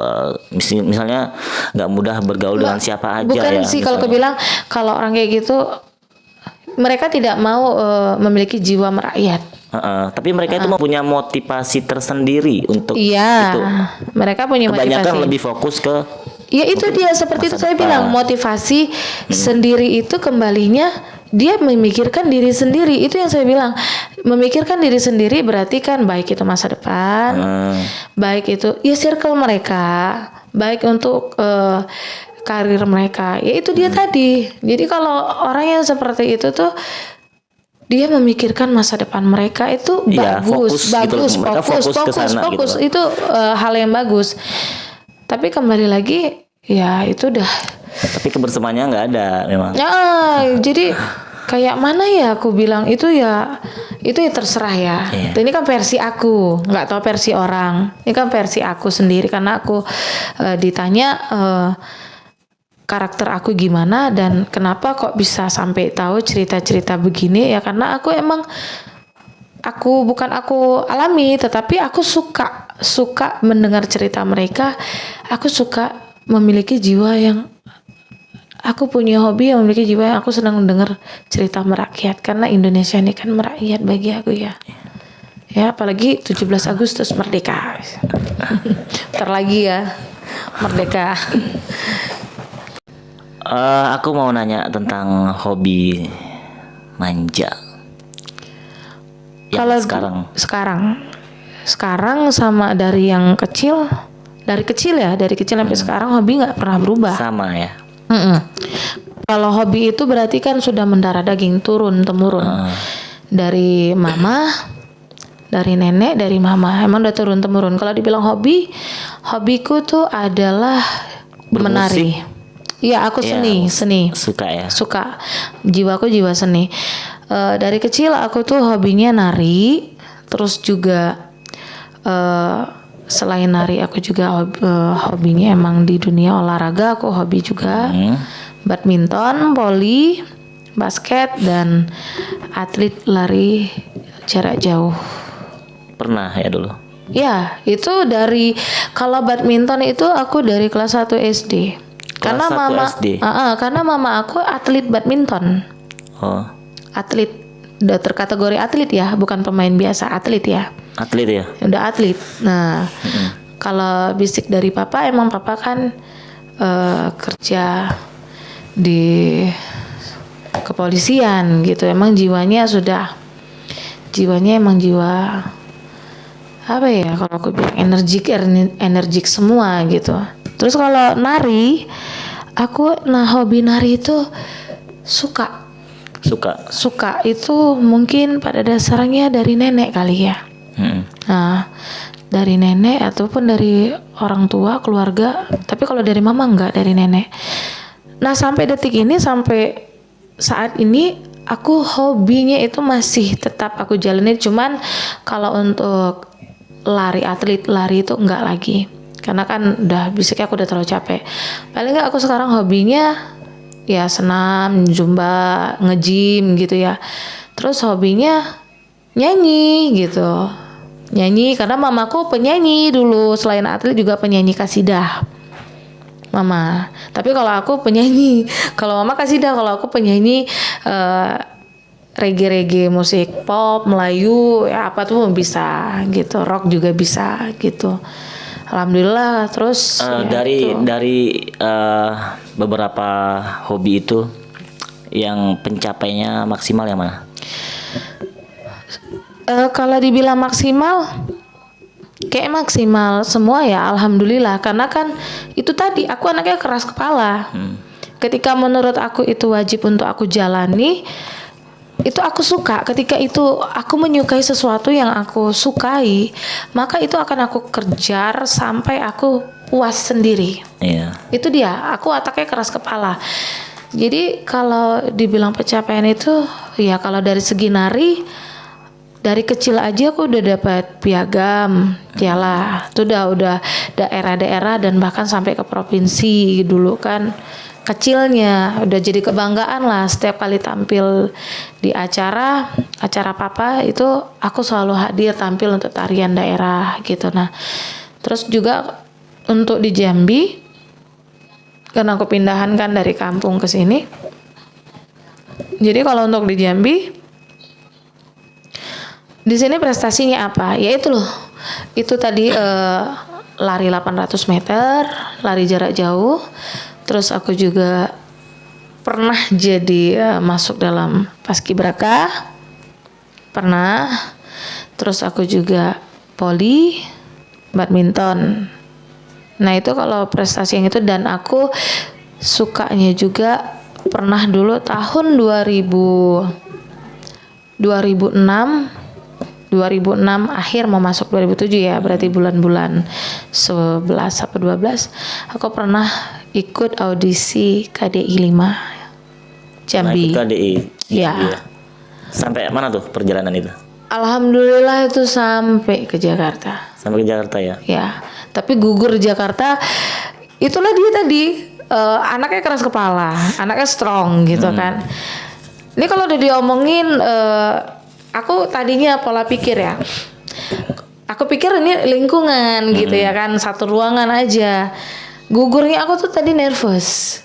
misalnya nggak mudah bergaul dengan siapa aja. Bukan ya, sih kalau aku bilang kalau orang kayak gitu mereka tidak mau memiliki jiwa merakyat. Tapi mereka itu punya motivasi tersendiri untuk itu. Mereka punya kebanyakan motivasi. lebih fokus ke ya itu dia, seperti itu saya bilang motivasi sendiri itu kembalinya dia memikirkan diri sendiri. Itu yang saya bilang, memikirkan diri sendiri berarti kan baik itu masa depan, baik itu ya circle mereka, baik untuk karir mereka. Ya itu dia tadi. Jadi kalau orang yang seperti itu tuh dia memikirkan masa depan mereka, itu bagus, fokus gitu. Itu hal yang bagus. Tapi kembali lagi ya itu udah. Tapi kebersamaannya nggak ada memang. Ya, jadi kayak mana ya aku bilang itu ya terserah ya. Ini kan versi aku, nggak tahu versi orang. Ini kan versi aku sendiri karena aku ditanya karakter aku gimana dan kenapa kok bisa sampai tahu cerita-cerita begini ya, karena aku emang bukan aku alami, tetapi aku suka mendengar cerita mereka. Aku suka memiliki jiwa yang aku punya hobi yang memiliki jiwa yang aku senang mendengar cerita merakyat, karena Indonesia ini kan merakyat bagi aku ya. Ya apalagi 17 Agustus merdeka. Bentar lagi ya merdeka. Aku mau nanya tentang hobi manja. Kalau sekarang sama dari yang kecil, dari kecil sampai sekarang hobi nggak pernah berubah. Sama ya. Kalau hobi itu berarti kan sudah mendarah daging, turun temurun dari mama, dari nenek, dari mama, emang udah turun temurun. Kalau dibilang hobiku tuh adalah menari. Iya, aku seni. Suka ya. Suka. Jiwaku jiwa seni. Dari kecil aku tuh hobinya nari, terus juga selain nari aku juga hobinya emang di dunia olahraga. Aku hobi juga badminton, voli, basket, dan atlet lari jarak jauh. Pernah ya dulu? Ya, itu kalau badminton itu aku dari kelas 1 SD. Karena Kelas 1 mama, SD. karena mama aku atlet badminton, Oh, atlet, udah terkategori atlet ya, bukan pemain biasa, atlet ya, atlet ya. udah atlet. Nah, kalau bisik dari papa, emang papa kan kerja di kepolisian gitu, emang jiwanya emang jiwa apa ya, kalau aku bilang energik semua gitu. Terus kalau nari, hobi nari itu suka itu mungkin pada dasarnya dari nenek kali ya. Nah, dari nenek ataupun dari orang tua keluarga, tapi kalau dari mama enggak, dari nenek. Nah, sampai detik ini, sampai saat ini aku hobinya itu masih tetap aku jalanin, cuman kalau untuk lari itu enggak lagi, karena kan udah bisiknya aku udah terlalu capek. Paling enggak aku sekarang hobinya ya senam, zumba, nge-gym gitu ya. Terus hobinya nyanyi gitu, nyanyi karena mamaku penyanyi dulu, selain atlet juga penyanyi kasidah mama. Tapi kalau aku penyanyi, kalau mama kasidah, kalau aku penyanyi reggae musik pop Melayu ya, apa tuh bisa gitu, rock juga bisa gitu. Alhamdulillah. Terus ya dari beberapa hobi itu yang pencapaiannya maksimal yang mana? Kalau dibilang maksimal, kayak maksimal semua ya, alhamdulillah. Karena kan itu tadi, aku anaknya keras kepala. Ketika menurut aku itu wajib untuk aku jalani, itu aku suka. Ketika itu aku menyukai sesuatu yang aku sukai, maka itu akan aku kejar sampai aku puas sendiri. Iya. Itu dia, aku otaknya keras kepala. Jadi kalau dibilang pencapaian itu, ya kalau dari segi nari, dari kecil aja aku udah dapat piagam, yalah, itu udah daerah-daerah dan bahkan sampai ke provinsi dulu kan. Kecilnya udah jadi kebanggaan lah, setiap kali tampil di acara papa itu aku selalu hadir tampil untuk tarian daerah gitu. Nah, terus juga untuk di Jambi, karena aku pindahan kan dari kampung ke sini, jadi kalau untuk di Jambi, di sini prestasinya apa? Ya itu loh, itu tadi lari 800 meter, lari jarak jauh. Terus aku juga pernah jadi masuk dalam paskibraka, pernah. Terus aku juga poli, badminton. Nah itu kalau prestasi yang itu, dan aku sukanya juga pernah dulu tahun 2006 akhir mau masuk 2007 ya, berarti bulan-bulan 11 atau 12 aku pernah ikut audisi KDI 5 Jambi. Nah, KDI. Ya. Iya. Sampai mana tuh perjalanan itu? Alhamdulillah itu sampai ke Jakarta. Sampai ke Jakarta ya. Ya, tapi gugur di Jakarta. Itulah dia tadi, anaknya keras kepala, anaknya strong gitu kan. Ini kalau udah diomongin, aku tadinya pola pikir ya, aku pikir ini lingkungan gitu ya kan, satu ruangan aja. Gugurnya aku tuh tadi nervous,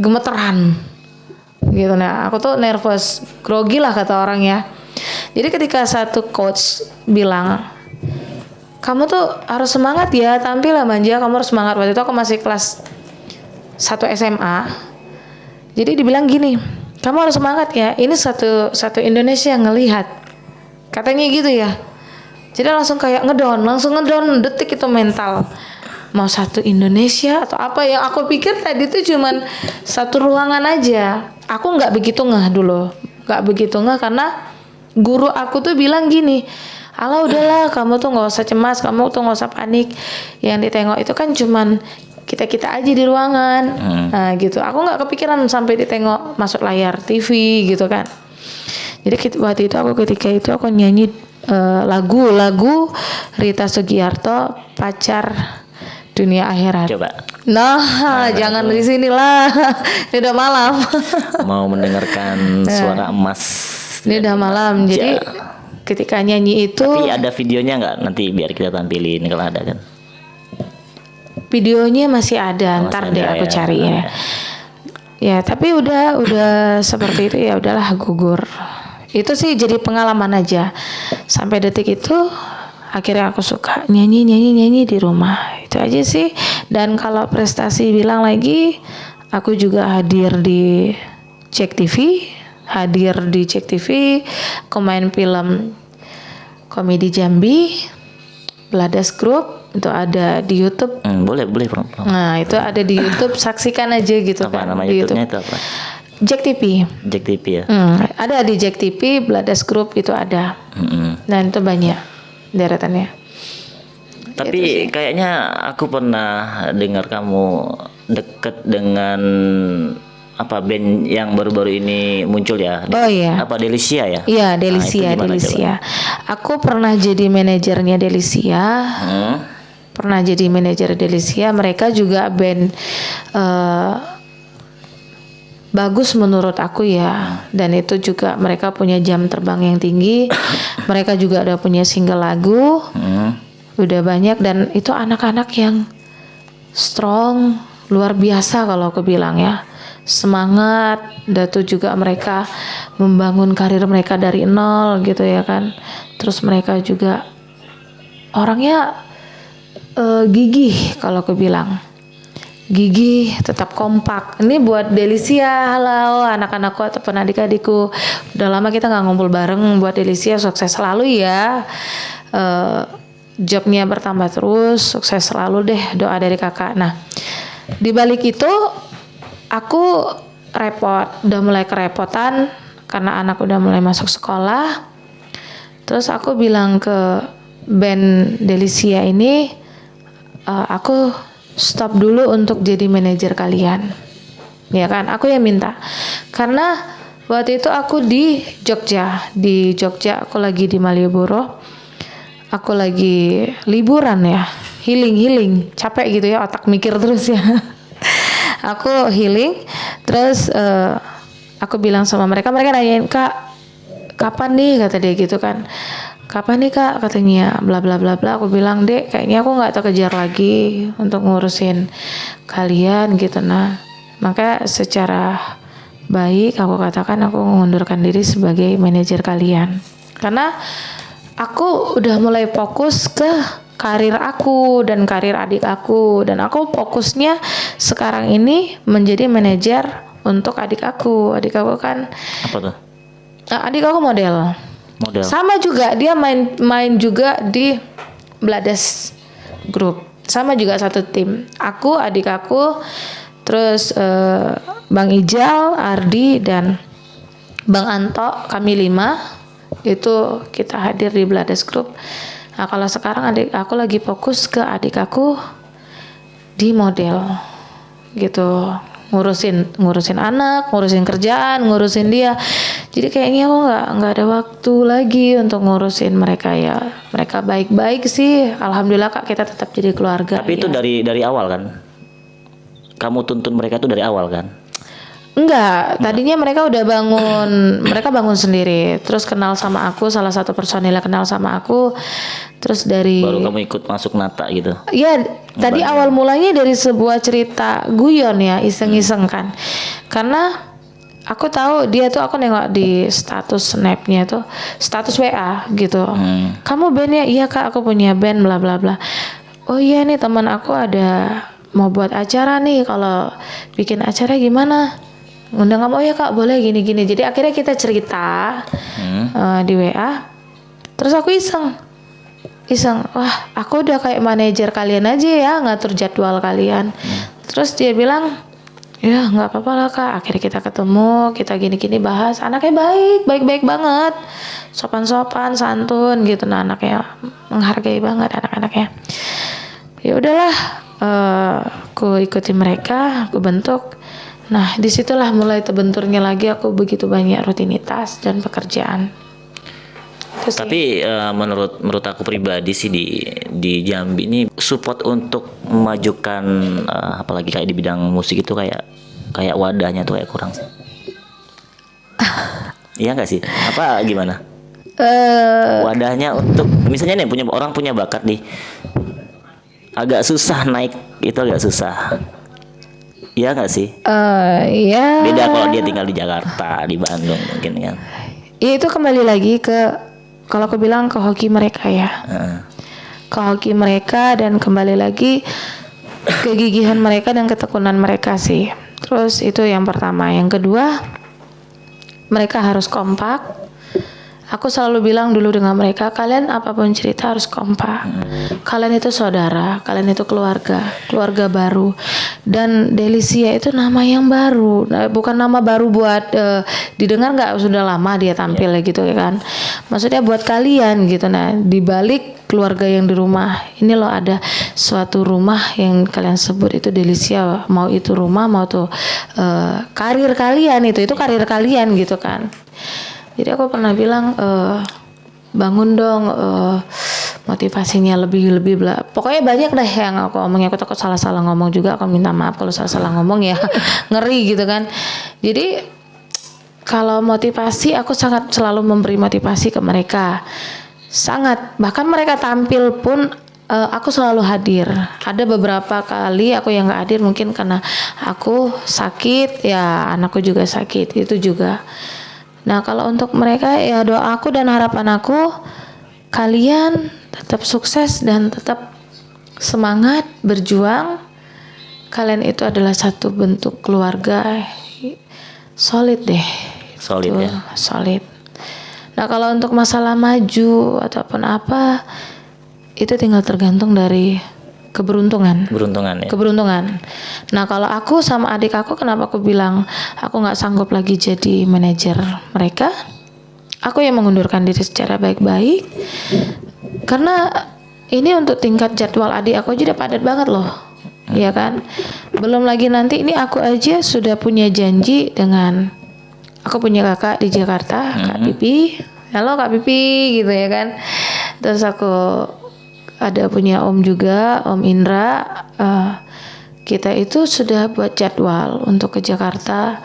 gemeteran gitu. Nah aku tuh nervous, grogi lah kata orang ya. Jadi ketika satu coach bilang, kamu tuh harus semangat ya, tampil lah Manja, kamu harus semangat. Waktu itu aku masih kelas 1 SMA. Jadi dibilang gini, kamu harus semangat ya, ini satu Indonesia yang ngelihat, katanya gitu ya. Jadi langsung kayak ngedown detik itu mental. Mau satu Indonesia atau apa, yang aku pikir tadi tuh cuman satu ruangan aja. Aku nggak begitu ngeh dulu, karena guru aku tuh bilang gini, ala udahlah, kamu tuh nggak usah cemas, kamu tuh nggak usah panik. Yang ditengok itu kan cuman kita aja di ruangan. Nah gitu, aku nggak kepikiran sampai ditengok masuk layar TV gitu kan. Jadi waktu itu ketika itu aku nyanyi lagu Rita Sugiarto, Pacar Dunia Akhirat. Coba. Nah jangan di sini lah. Ini udah malam. Mau mendengarkan suara emas. Ini udah malam. Jadi ketika nyanyi itu. Tapi ada videonya nggak? Nanti biar kita tampilin kalau ada kan. Videonya masih ada, ntar ada deh aku ya. cari ya. Ya, tapi udah seperti itu ya udahlah gugur. Itu sih jadi pengalaman aja. Sampai detik itu akhirnya aku suka nyanyi di rumah. Itu aja sih. Dan kalau prestasi bilang lagi, aku juga hadir di Cek TV, aku main film komedi Jambi, Bladas Group, itu ada di YouTube. Boleh Bro. Nah, itu ada di YouTube, saksikan aja gitu Apa kan. nama Di YouTube-nya itu apa? Jack TV. Jack TV ya. Ada di Jack TV, Bladas Group itu ada. Dan itu banyak deretannya. Tapi kayaknya aku pernah dengar kamu deket dengan apa band yang baru-baru ini muncul ya? Oh iya. Apa Delicia ya? Iya, Nah, itu Delicia, gimana Delicia. Aku pernah jadi manajernya Delicia. Pernah jadi manajer Delicia. Mereka juga band bagus menurut aku ya. Dan itu juga mereka punya jam terbang yang tinggi. Mereka juga udah punya single lagu. Udah banyak dan itu anak-anak yang strong, luar biasa kalau aku bilang ya. Semangat, dan itu juga mereka membangun karir mereka dari nol gitu ya kan. Terus mereka juga orangnya gigih kalau aku bilang. Gigih, tetap kompak. Ini buat Delicia, halo anak-anakku ataupun adik-adikku. Udah lama kita nggak ngumpul bareng. Buat Delicia sukses selalu ya. Jobnya bertambah terus, sukses selalu deh, doa dari kakak. Nah, di balik itu aku udah mulai kerepotan karena anak udah mulai masuk sekolah. Terus aku bilang ke band Delicia ini, aku stop dulu untuk jadi manajer kalian. Ya kan, aku yang minta. Karena waktu itu aku di Jogja aku lagi di Malioboro. Aku lagi liburan ya, healing, capek gitu ya, otak mikir terus ya. Aku healing, terus aku bilang sama mereka nanyain, Kak, kapan nih, kata dia gitu kan. Kapan nih Kak, katanya bla bla bla bla. Aku bilang, Dek, kayaknya aku nggak terkejar lagi untuk ngurusin kalian gitu. Nah, maka secara baik aku katakan aku mengundurkan diri sebagai manajer kalian. Karena aku udah mulai fokus ke karir aku dan karir adik aku, dan aku fokusnya sekarang ini menjadi manajer untuk adik aku. Adik aku kan Apa tuh? Adik aku model. Sama juga dia main juga di Bladas Group. Sama juga satu tim. Aku, adik aku, terus Bang Ijal, Ardi dan Bang Anto, kami 5. Itu kita hadir di Bladas Group. Nah, kalau sekarang adik aku lagi fokus ke adik aku di model gitu, ngurusin anak, ngurusin kerjaan, ngurusin dia. Jadi kayaknya aku nggak ada waktu lagi untuk ngurusin mereka ya. Mereka baik-baik sih, alhamdulillah Kak, kita tetap jadi keluarga. Tapi itu ya. dari awal kan? Kamu tuntun mereka itu dari awal kan? Enggak, tadinya mereka udah mereka bangun sendiri, terus kenal sama aku, salah satu personilnya kenal sama aku, terus dari Baru kamu ikut masuk Nata gitu? Iya, tadi awal mulanya dari sebuah cerita guyon ya, iseng-iseng kan, karena aku tahu dia tuh, aku nengok di status snapnya tuh, status WA gitu, kamu band ya? Iya Kak, aku punya band bla bla bla. Oh iya nih teman aku ada mau buat acara nih, kalau bikin acara gimana? Undang kamu? Oh ya Kak, boleh gini-gini. Jadi akhirnya kita cerita di WA. Terus aku iseng, wah aku udah kayak manajer kalian aja ya, ngatur jadwal kalian. Terus dia bilang, ya nggak apa-apa lah Kak. Akhirnya kita ketemu, kita gini-gini bahas. Anaknya baik banget, sopan-sopan, santun gitu. Nah anaknya menghargai banget anak-anaknya. Ya udahlah, aku ikuti mereka, aku bentuk. Nah, disitulah mulai terbenturnya lagi aku begitu banyak rutinitas dan pekerjaan. Tapi menurut aku pribadi sih di Jambi ini support untuk memajukan apalagi kayak di bidang musik itu kayak wadahnya tuh kayak kurang sih. Iya nggak sih? Apa gimana? Wadahnya untuk misalnya nih orang punya bakat nih. agak susah naik, itu agak susah. Iya nggak sih? Ya. Beda kalau dia tinggal di Jakarta, di Bandung mungkin kan. Ya itu kembali lagi ke, kalau aku bilang ke hoki mereka ya. Heeh. Ke hoki mereka dan kembali lagi kegigihan mereka dan ketekunan mereka sih. Terus itu yang pertama. Yang kedua, mereka harus kompak. Aku selalu bilang dulu dengan mereka, kalian apapun cerita harus kompak. Kalian itu saudara, kalian itu keluarga baru. Dan Delicia itu nama yang baru, bukan nama baru buat didengar, nggak, sudah lama dia tampil gitu ya kan. Maksudnya buat kalian gitu. Nah, di balik keluarga yang di rumah, ini loh ada suatu rumah yang kalian sebut itu Delicia. Mau itu rumah, mau tuh karir kalian, itu karir kalian gitu kan. Jadi aku pernah bilang bangun dong motivasinya lebih pokoknya banyak deh yang aku omongnya. Aku takut salah ngomong juga, aku minta maaf kalau salah ngomong ya. Ngeri gitu kan. Jadi kalau motivasi, aku sangat selalu memberi motivasi ke mereka, sangat. Bahkan mereka tampil pun aku selalu hadir. Ada beberapa kali aku yang nggak hadir mungkin karena aku sakit ya, anakku juga sakit, itu juga. Nah, kalau untuk mereka ya doaku dan harapan aku, kalian tetap sukses dan tetap semangat berjuang. Kalian itu adalah satu bentuk keluarga solid deh. Solid Itu, ya. solid. Nah, kalau untuk masalah maju ataupun apa, itu tinggal tergantung dari keberuntungan. Keberuntungan. Nah, kalau aku sama adik aku, kenapa aku bilang aku nggak sanggup lagi jadi manajer mereka? Aku yang mengundurkan diri secara baik-baik, karena ini untuk tingkat jadwal adik aku aja udah padat banget loh, ya kan? Belum lagi nanti ini aku aja sudah punya janji dengan, aku punya kakak di Jakarta, Kak Pipi. Halo Kak Pipi gitu ya kan. Terus aku ada punya Om juga, Om Indra. Kita itu sudah buat jadwal untuk ke Jakarta,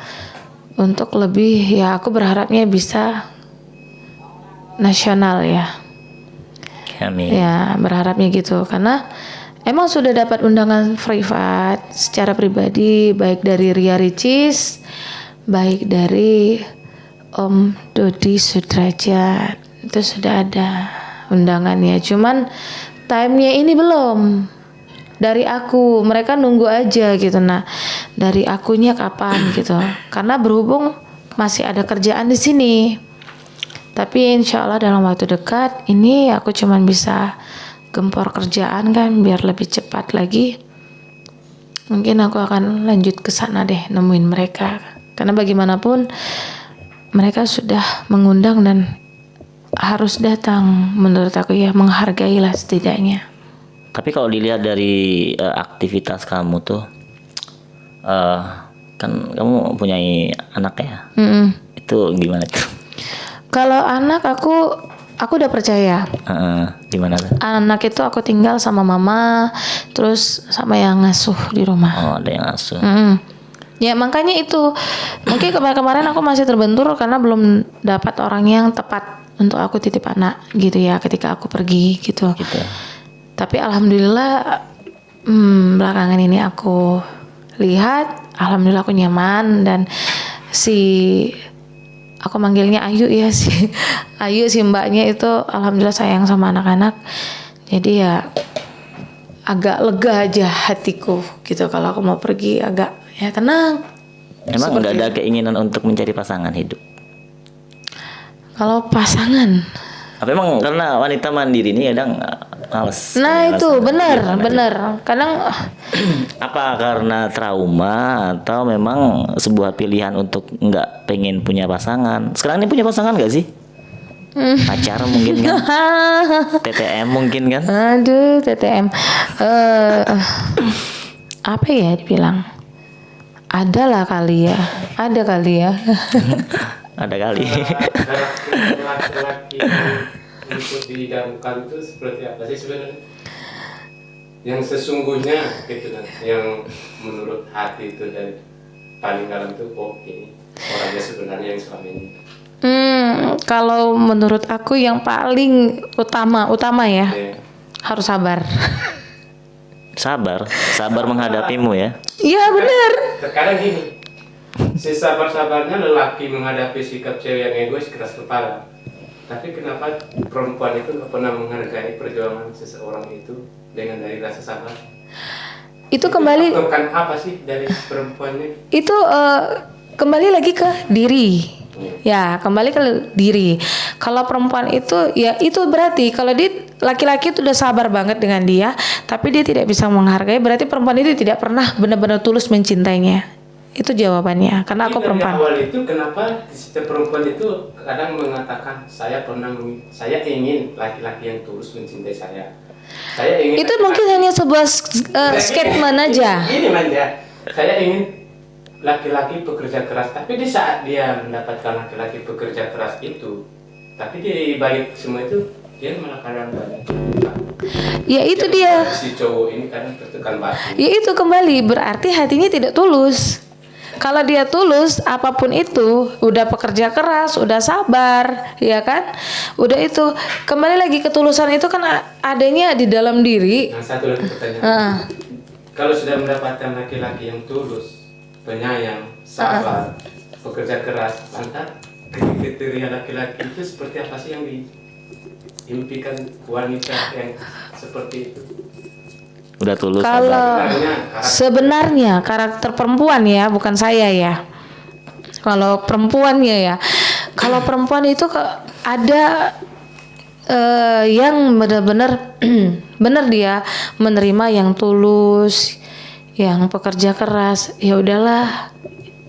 untuk lebih, ya aku berharapnya bisa nasional ya. Amin. Ya berharapnya gitu, karena emang sudah dapat undangan privat secara pribadi, baik dari Ria Ricis, baik dari Om Dodi Sudrajat, itu sudah ada undangannya. Cuman time-nya ini belum dari aku, mereka nunggu aja gitu. Nah, dari akunya kapan gitu, karena berhubung masih ada kerjaan di sini. Tapi insya Allah dalam waktu dekat ini aku cuman bisa gempor kerjaan kan, biar lebih cepat lagi. Mungkin aku akan lanjut ke sana deh, nemuin mereka, karena bagaimanapun mereka sudah mengundang dan harus datang, menurut aku ya, menghargailah setidaknya. Tapi kalau dilihat dari aktivitas kamu tuh, kan kamu punya anak ya, itu gimana tuh? Kalau anak aku udah percaya. Gimana tuh? Anak itu aku tinggal sama mama, terus sama yang ngasuh di rumah. Oh, ada yang asuh. Ya makanya itu mungkin kemarin aku masih terbentur karena belum dapat orang yang tepat untuk aku titip anak gitu ya, ketika aku pergi gitu. Gitu. Tapi alhamdulillah belakangan ini aku lihat, alhamdulillah aku nyaman. Dan aku manggilnya Ayu ya, Ayu si mbaknya itu alhamdulillah sayang sama anak-anak. Jadi ya agak lega aja hatiku gitu, kalau aku mau pergi agak ya tenang. Emang nggak ada keinginan untuk mencari pasangan hidup? Kalau pasangan, Apa emang karena wanita mandiri ini kadang males? nah itu benar. Kadang apa karena trauma atau memang sebuah pilihan untuk nggak pengen punya pasangan? Sekarang ini punya pasangan nggak sih? Pacar mungkin kan? TTM mungkin kan? aduh TTM, apa ya dibilang? Ada kali ya. Ada kali. Laki-laki untuk didamkan itu seperti apa sih sebenarnya? Yang sesungguhnya gitu kan, yang menurut hati itu dari paling dalam itu, oh ini orangnya sebenarnya yang selama ini. Kalau menurut aku yang paling utama ya, Ya. harus sabar. sabar menghadapimu ya. Iya benar. Terkadang gini, sesabar-sabarnya lelaki menghadapi sikap cewek yang egois keras kepala. Tapi kenapa perempuan itu nggak pernah menghargai perjuangan seseorang itu dengan dari rasa sabar? Itu kembali Faktor apa sih dari perempuannya? itu kembali lagi ke diri. Ya, kembali ke diri. Kalau perempuan itu ya itu berarti kalau dia laki-laki itu udah sabar banget dengan dia, tapi dia tidak bisa menghargai, berarti perempuan itu tidak pernah benar-benar tulus mencintainya. Itu jawabannya. Karena aku Dari perempuan. awal itu kenapa setiap perempuan itu kadang mengatakan saya ingin laki-laki yang tulus mencintai saya. Saya ingin Itu mungkin hanya sebuah statement aja. Ini manja. Saya ingin laki-laki pekerja keras, tapi di saat dia mendapatkan laki-laki pekerja keras itu, tapi di balik semua itu dia malah kadang banyak. Ya itu dia. Si cowok ini kadang tertekan batin. Ya itu kembali berarti hatinya tidak tulus. Kalau dia tulus, apapun itu, udah pekerja keras, udah sabar, ya kan? Udah itu, kembali lagi ketulusan itu kan adanya di dalam diri. Nah, satu lagi pertanyaan. Kalau sudah mendapatkan laki-laki yang tulus, penyayang, sabar, pekerja keras, lantas kriteria laki-laki itu seperti apa sih yang diimpikan wanita yang seperti itu? Udah tulus. Kalau sebenarnya karakter perempuan ya, bukan saya ya. Kalau perempuannya ya, kalau perempuan itu ada yang benar-benar benar dia menerima yang tulus, yang pekerja keras. Ya udahlah,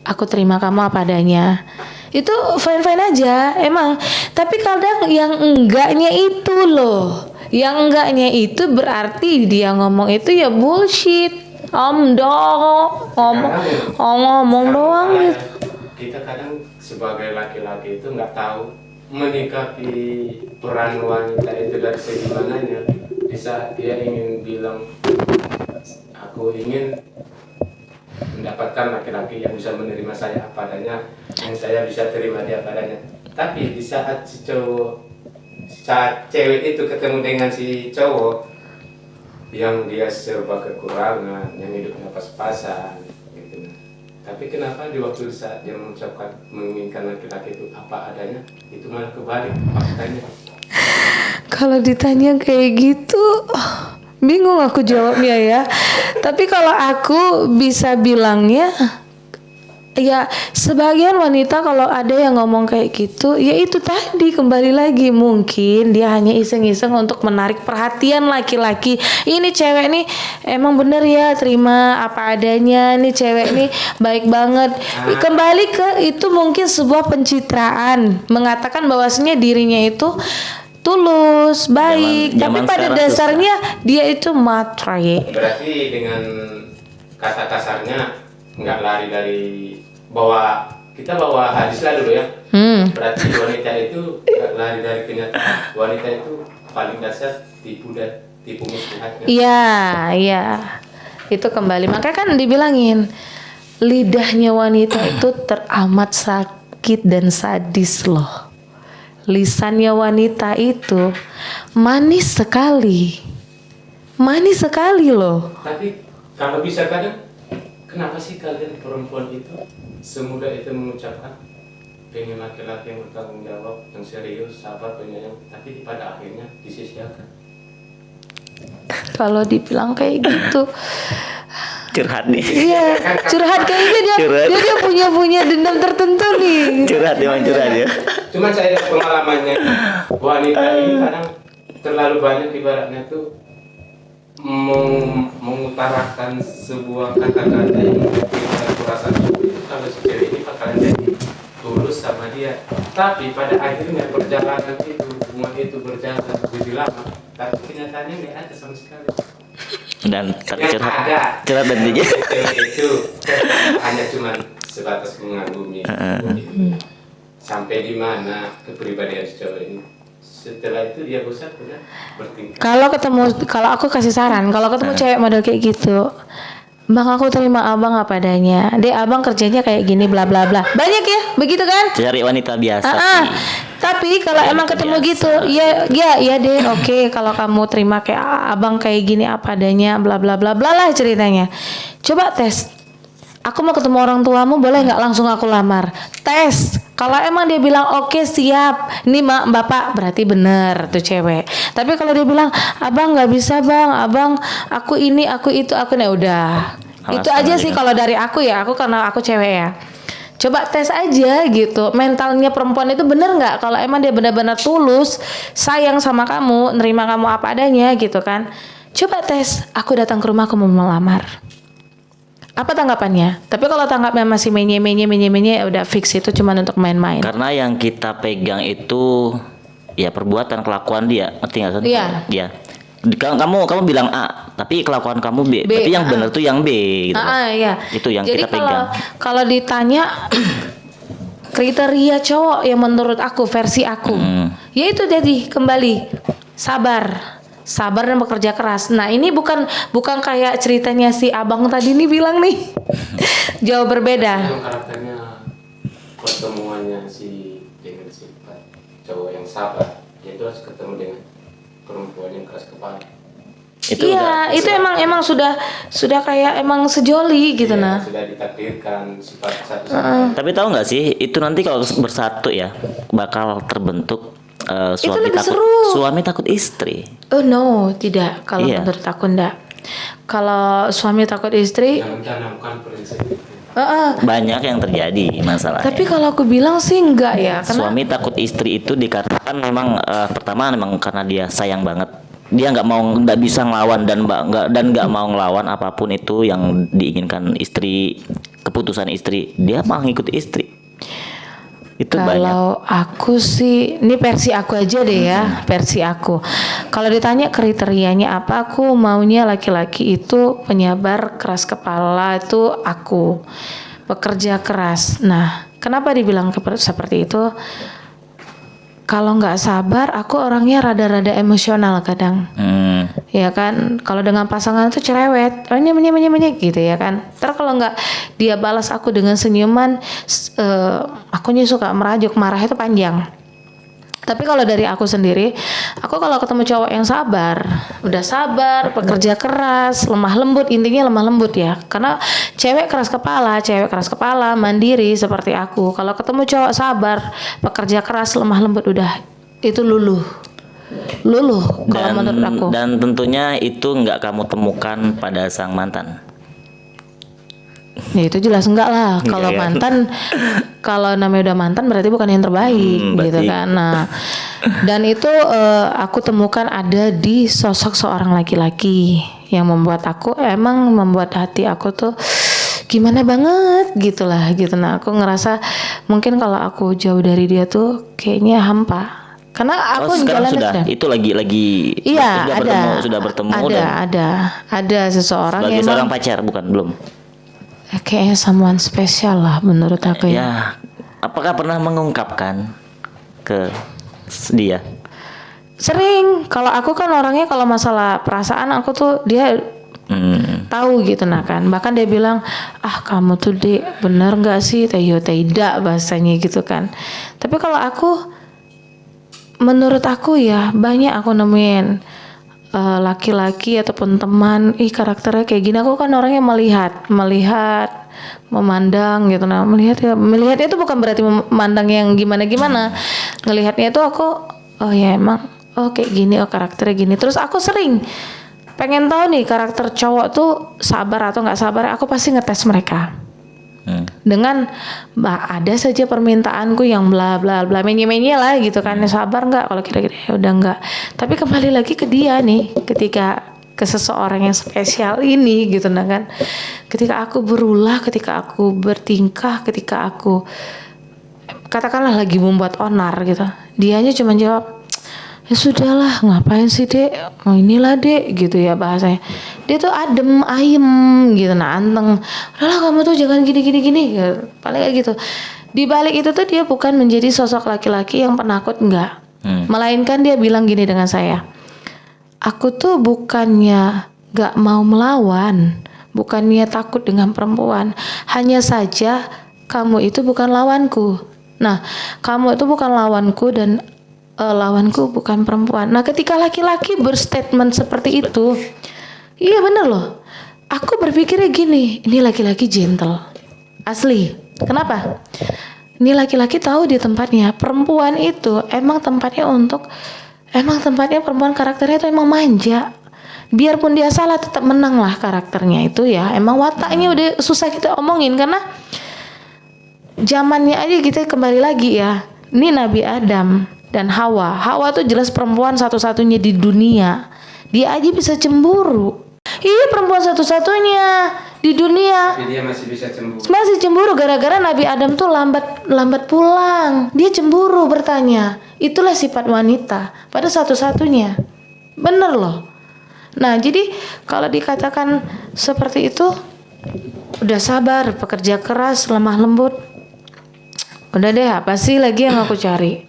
aku terima kamu apa adanya. Itu fine-fine aja emang. Tapi kadang yang enggaknya itu loh. Yang enggaknya itu berarti dia ngomong itu ya bullshit. Ngomong doang gitu. Kita kadang sebagai laki-laki itu nggak tahu menyikapi peran wanita itu dari segi mananya. Di saat dia ingin bilang aku ingin mendapatkan laki-laki yang bisa menerima saya apa adanya, yang saya bisa terima dia apa adanya. Tapi di saat saat cewek itu ketemu dengan si cowok yang dia serba kekurangan, yang hidupnya pas-pasan gitu. Tapi kenapa di waktu saat dia menginginkan laki-laki itu apa adanya, itu malah kebalik faktanya. Kalau ditanya kayak gitu, bingung aku jawabnya ya. Tapi kalau aku bisa bilangnya, ya sebagian wanita kalau ada yang ngomong kayak gitu, ya itu tadi kembali lagi mungkin dia hanya iseng-iseng untuk menarik perhatian laki-laki. Ini cewek nih emang bener ya terima apa adanya, nih cewek nih baik banget. Kembali ke itu mungkin sebuah pencitraan, mengatakan bahwasanya dirinya itu tulus, baik, Zaman tapi pada sekarang dasarnya dia itu matre. Berarti dengan kata kasarnya nggak lari dari kita bawa hadis lah dulu ya. Berarti wanita itu nggak lari dari kenyataan. Wanita itu paling dasar tipu muslihatnya. Iya. Itu kembali. Makanya kan dibilangin lidahnya wanita itu teramat sakit dan sadis loh. Lisannya wanita itu manis sekali. Manis sekali loh. Tapi kalau bisa kadang, kenapa sih kalian perempuan itu semudah itu mengucapkan pengen laki-laki yang bertanggung jawab, yang serius, sabar, penyayang, tapi pada akhirnya disisiakan? Kalau dibilang kayak gitu, Curhat nih. iya curhat kayaknya dia punya dendam tertentu nih. Curhat ya. Cuman saya lihat pengalamannya, wanita ini kadang terlalu banyak ibaratnya tuh mengutarakan sebuah kata-kata yang memberikan perasaan itu. Kalau si cewek ini bakalan jadi tulus sama dia, tapi pada akhirnya perjalanan itu, hubungan itu berjalan lebih lama, tapi kenyataannya nggak ada sama sekali. Dan Yang ada curhat dan dia. cewek itu hanya cuma sebatas mengagumi. Sampai di mana kepribadian si cowok ini? Setelah itu dia bosan udah bertingkah. Kalau aku kasih saran, kalau ketemu cewek model kayak gitu, bang aku terima abang apa adanya. Deh abang kerjanya kayak gini bla bla bla. Banyak ya, begitu kan? Cari wanita biasa Ah, sih. Tapi kalau Ya, emang itu ketemu biasa. gitu, ya deh, oke. Kalau kamu terima kayak abang kayak gini apa adanya, bla bla bla bla lah ceritanya. Coba tes. Aku mau ketemu orang tuamu, boleh nggak langsung aku lamar? Tes. Kalau emang dia bilang oke siap, nih mak bapak berarti bener tuh cewek. Tapi kalau dia bilang abang nggak bisa bang, abang aku ini aku itu aku nih udah. Itu Alasan aja aja sih kan. kalau dari aku ya, aku karena aku cewek ya. Coba tes aja gitu, mentalnya perempuan itu bener nggak? Kalau emang dia benar-benar tulus, sayang sama kamu, nerima kamu apa adanya gitu kan. Coba tes, aku datang ke rumah aku mau melamar. Apa tanggapannya? Tapi kalau tanggapnya masih menye, ya udah fix itu cuma untuk main-main. Karena yang kita pegang itu ya perbuatan kelakuan dia, ngerti nggak kan? Iya. Ya. Kamu bilang A, tapi kelakuan kamu B. B, Tapi yang benar tuh yang B gitu. Iya. Itu yang Jadi kita pegang. kalau ditanya kriteria cowok yang menurut aku versi aku, yaitu jadi kembali sabar dan bekerja keras. Nah ini bukan kayak ceritanya si abang tadi nih bilang nih, jauh berbeda. Yang karakternya pertemuannya si dengan sifat cowok yang sabar, yaitu harus ketemu dengan perempuan yang keras kepala. Itu Iya, itu emang sudah kayak emang sejoli gitu Iya, nah. sudah ditakdirkan sifat satu sama lain. Tapi tahu nggak sih, itu nanti kalau bersatu ya bakal terbentuk suami lebih takut seru. suami takut istri. Oh no, tidak. Kalau Iya. menurut aku enggak. Kalau suami takut istri, Yang mencanangkan prinsip itu. Banyak yang terjadi masalahnya. tapi kalau aku bilang sih enggak ya, karena Suami takut istri itu dikarenakan memang pertama memang karena dia sayang banget. Dia nggak bisa ngelawan dan nggak mau ngelawan apapun itu yang diinginkan istri, keputusan istri. Dia mau ngikut istri. Itu banyak. kalau aku sih, ini versi aku aja deh ya, versi aku. Kalau ditanya kriterianya apa, aku maunya laki-laki itu penyabar, keras kepala itu aku, pekerja keras. Nah, kenapa dibilang seperti itu? Kalau nggak sabar, aku orangnya rada-rada emosional kadang. Ya kan, kalau dengan pasangan tuh cerewet, menye gitu ya kan. Ntar kalau nggak dia balas aku dengan senyuman, akunya suka merajuk, marah itu panjang. Tapi kalau dari aku sendiri, aku kalau ketemu cowok yang sabar, udah sabar, pekerja keras, lemah lembut, intinya lemah lembut ya. Karena cewek keras kepala, mandiri seperti aku. Kalau ketemu cowok sabar, pekerja keras, lemah lembut, udah itu luluh kalau menurut aku. Dan tentunya itu nggak kamu temukan pada sang mantan. Ya itu jelas enggak lah. Enggak Kalau ya. mantan, kalau namanya udah mantan berarti bukan yang terbaik gitu berarti. kan. Nah, dan itu aku temukan ada di sosok seorang laki-laki yang membuat membuat hati aku tuh gimana banget gitulah gitu. Nah, aku ngerasa mungkin kalau aku jauh dari dia tuh kayaknya hampa. Karena aku Sekarang jalan sudah itu lagi Iya, sudah bertemu ada seseorang sebagai yang seorang emang pacar bukan belum. kayaknya someone spesial lah menurut aku ya. Ya, apakah pernah mengungkapkan ke dia? Sering. Kalau aku kan orangnya kalau masalah perasaan aku tuh dia tahu gitu nah kan. Bahkan dia bilang, kamu tuh Dek bener nggak sih? Tidak bahasanya gitu kan. Tapi kalau aku, menurut aku ya banyak aku nemuin laki-laki ataupun teman, karakternya kayak gini. Aku kan orangnya melihat, memandang gitu. Nah, melihatnya itu bukan berarti memandang yang gimana-gimana. Ngelihatnya itu aku, emang, kayak gini, karakternya gini. Terus aku sering pengen tahu nih karakter cowok tuh sabar atau nggak sabar. Aku pasti ngetes mereka. Dengan ada saja permintaanku yang bla bla bla menye lah gitu kan, sabar nggak kalau kira-kira ya udah nggak. Tapi kembali lagi ke dia nih, ketika ke seseorang yang spesial ini gitu nah kan, ketika aku berulah, ketika aku bertingkah, ketika aku katakanlah lagi membuat onar gitu, dianya cuma jawab, ya sudahlah, ngapain sih Dek, inilah Dek gitu ya bahasanya. Dia tuh adem ayem gitu, nah anteng, udahlah kamu tuh jangan gini gitu. Paling kayak gitu. Di balik itu tuh dia bukan menjadi sosok laki-laki yang penakut, enggak, melainkan dia bilang gini dengan saya, aku tuh bukannya gak mau melawan, bukannya takut dengan perempuan, hanya saja kamu itu bukan lawanku. Nah, kamu itu bukan lawanku dan lawanku bukan perempuan. Nah, ketika laki-laki berstatement seperti itu, iya bener loh. Aku berpikirnya gini, ini laki-laki gentle, asli. Kenapa? Ini laki-laki tahu di tempatnya. Perempuan itu emang tempatnya perempuan karakternya itu emang manja. Biarpun dia salah tetap menang lah karakternya itu ya. Emang wataknya udah susah kita omongin karena zamannya aja kita kembali lagi ya. Ini Nabi Adam dan Hawa. Hawa tuh jelas perempuan satu-satunya di dunia. Dia aja bisa cemburu. Iya, perempuan satu-satunya di dunia. Tapi dia masih bisa cemburu. Masih cemburu gara-gara Nabi Adam tuh lambat pulang. Dia cemburu bertanya. Itulah sifat wanita. Pada satu-satunya. Bener loh. Nah, jadi kalau dikatakan seperti itu, udah sabar, pekerja keras, lemah lembut. Udah deh, apa sih lagi yang aku cari?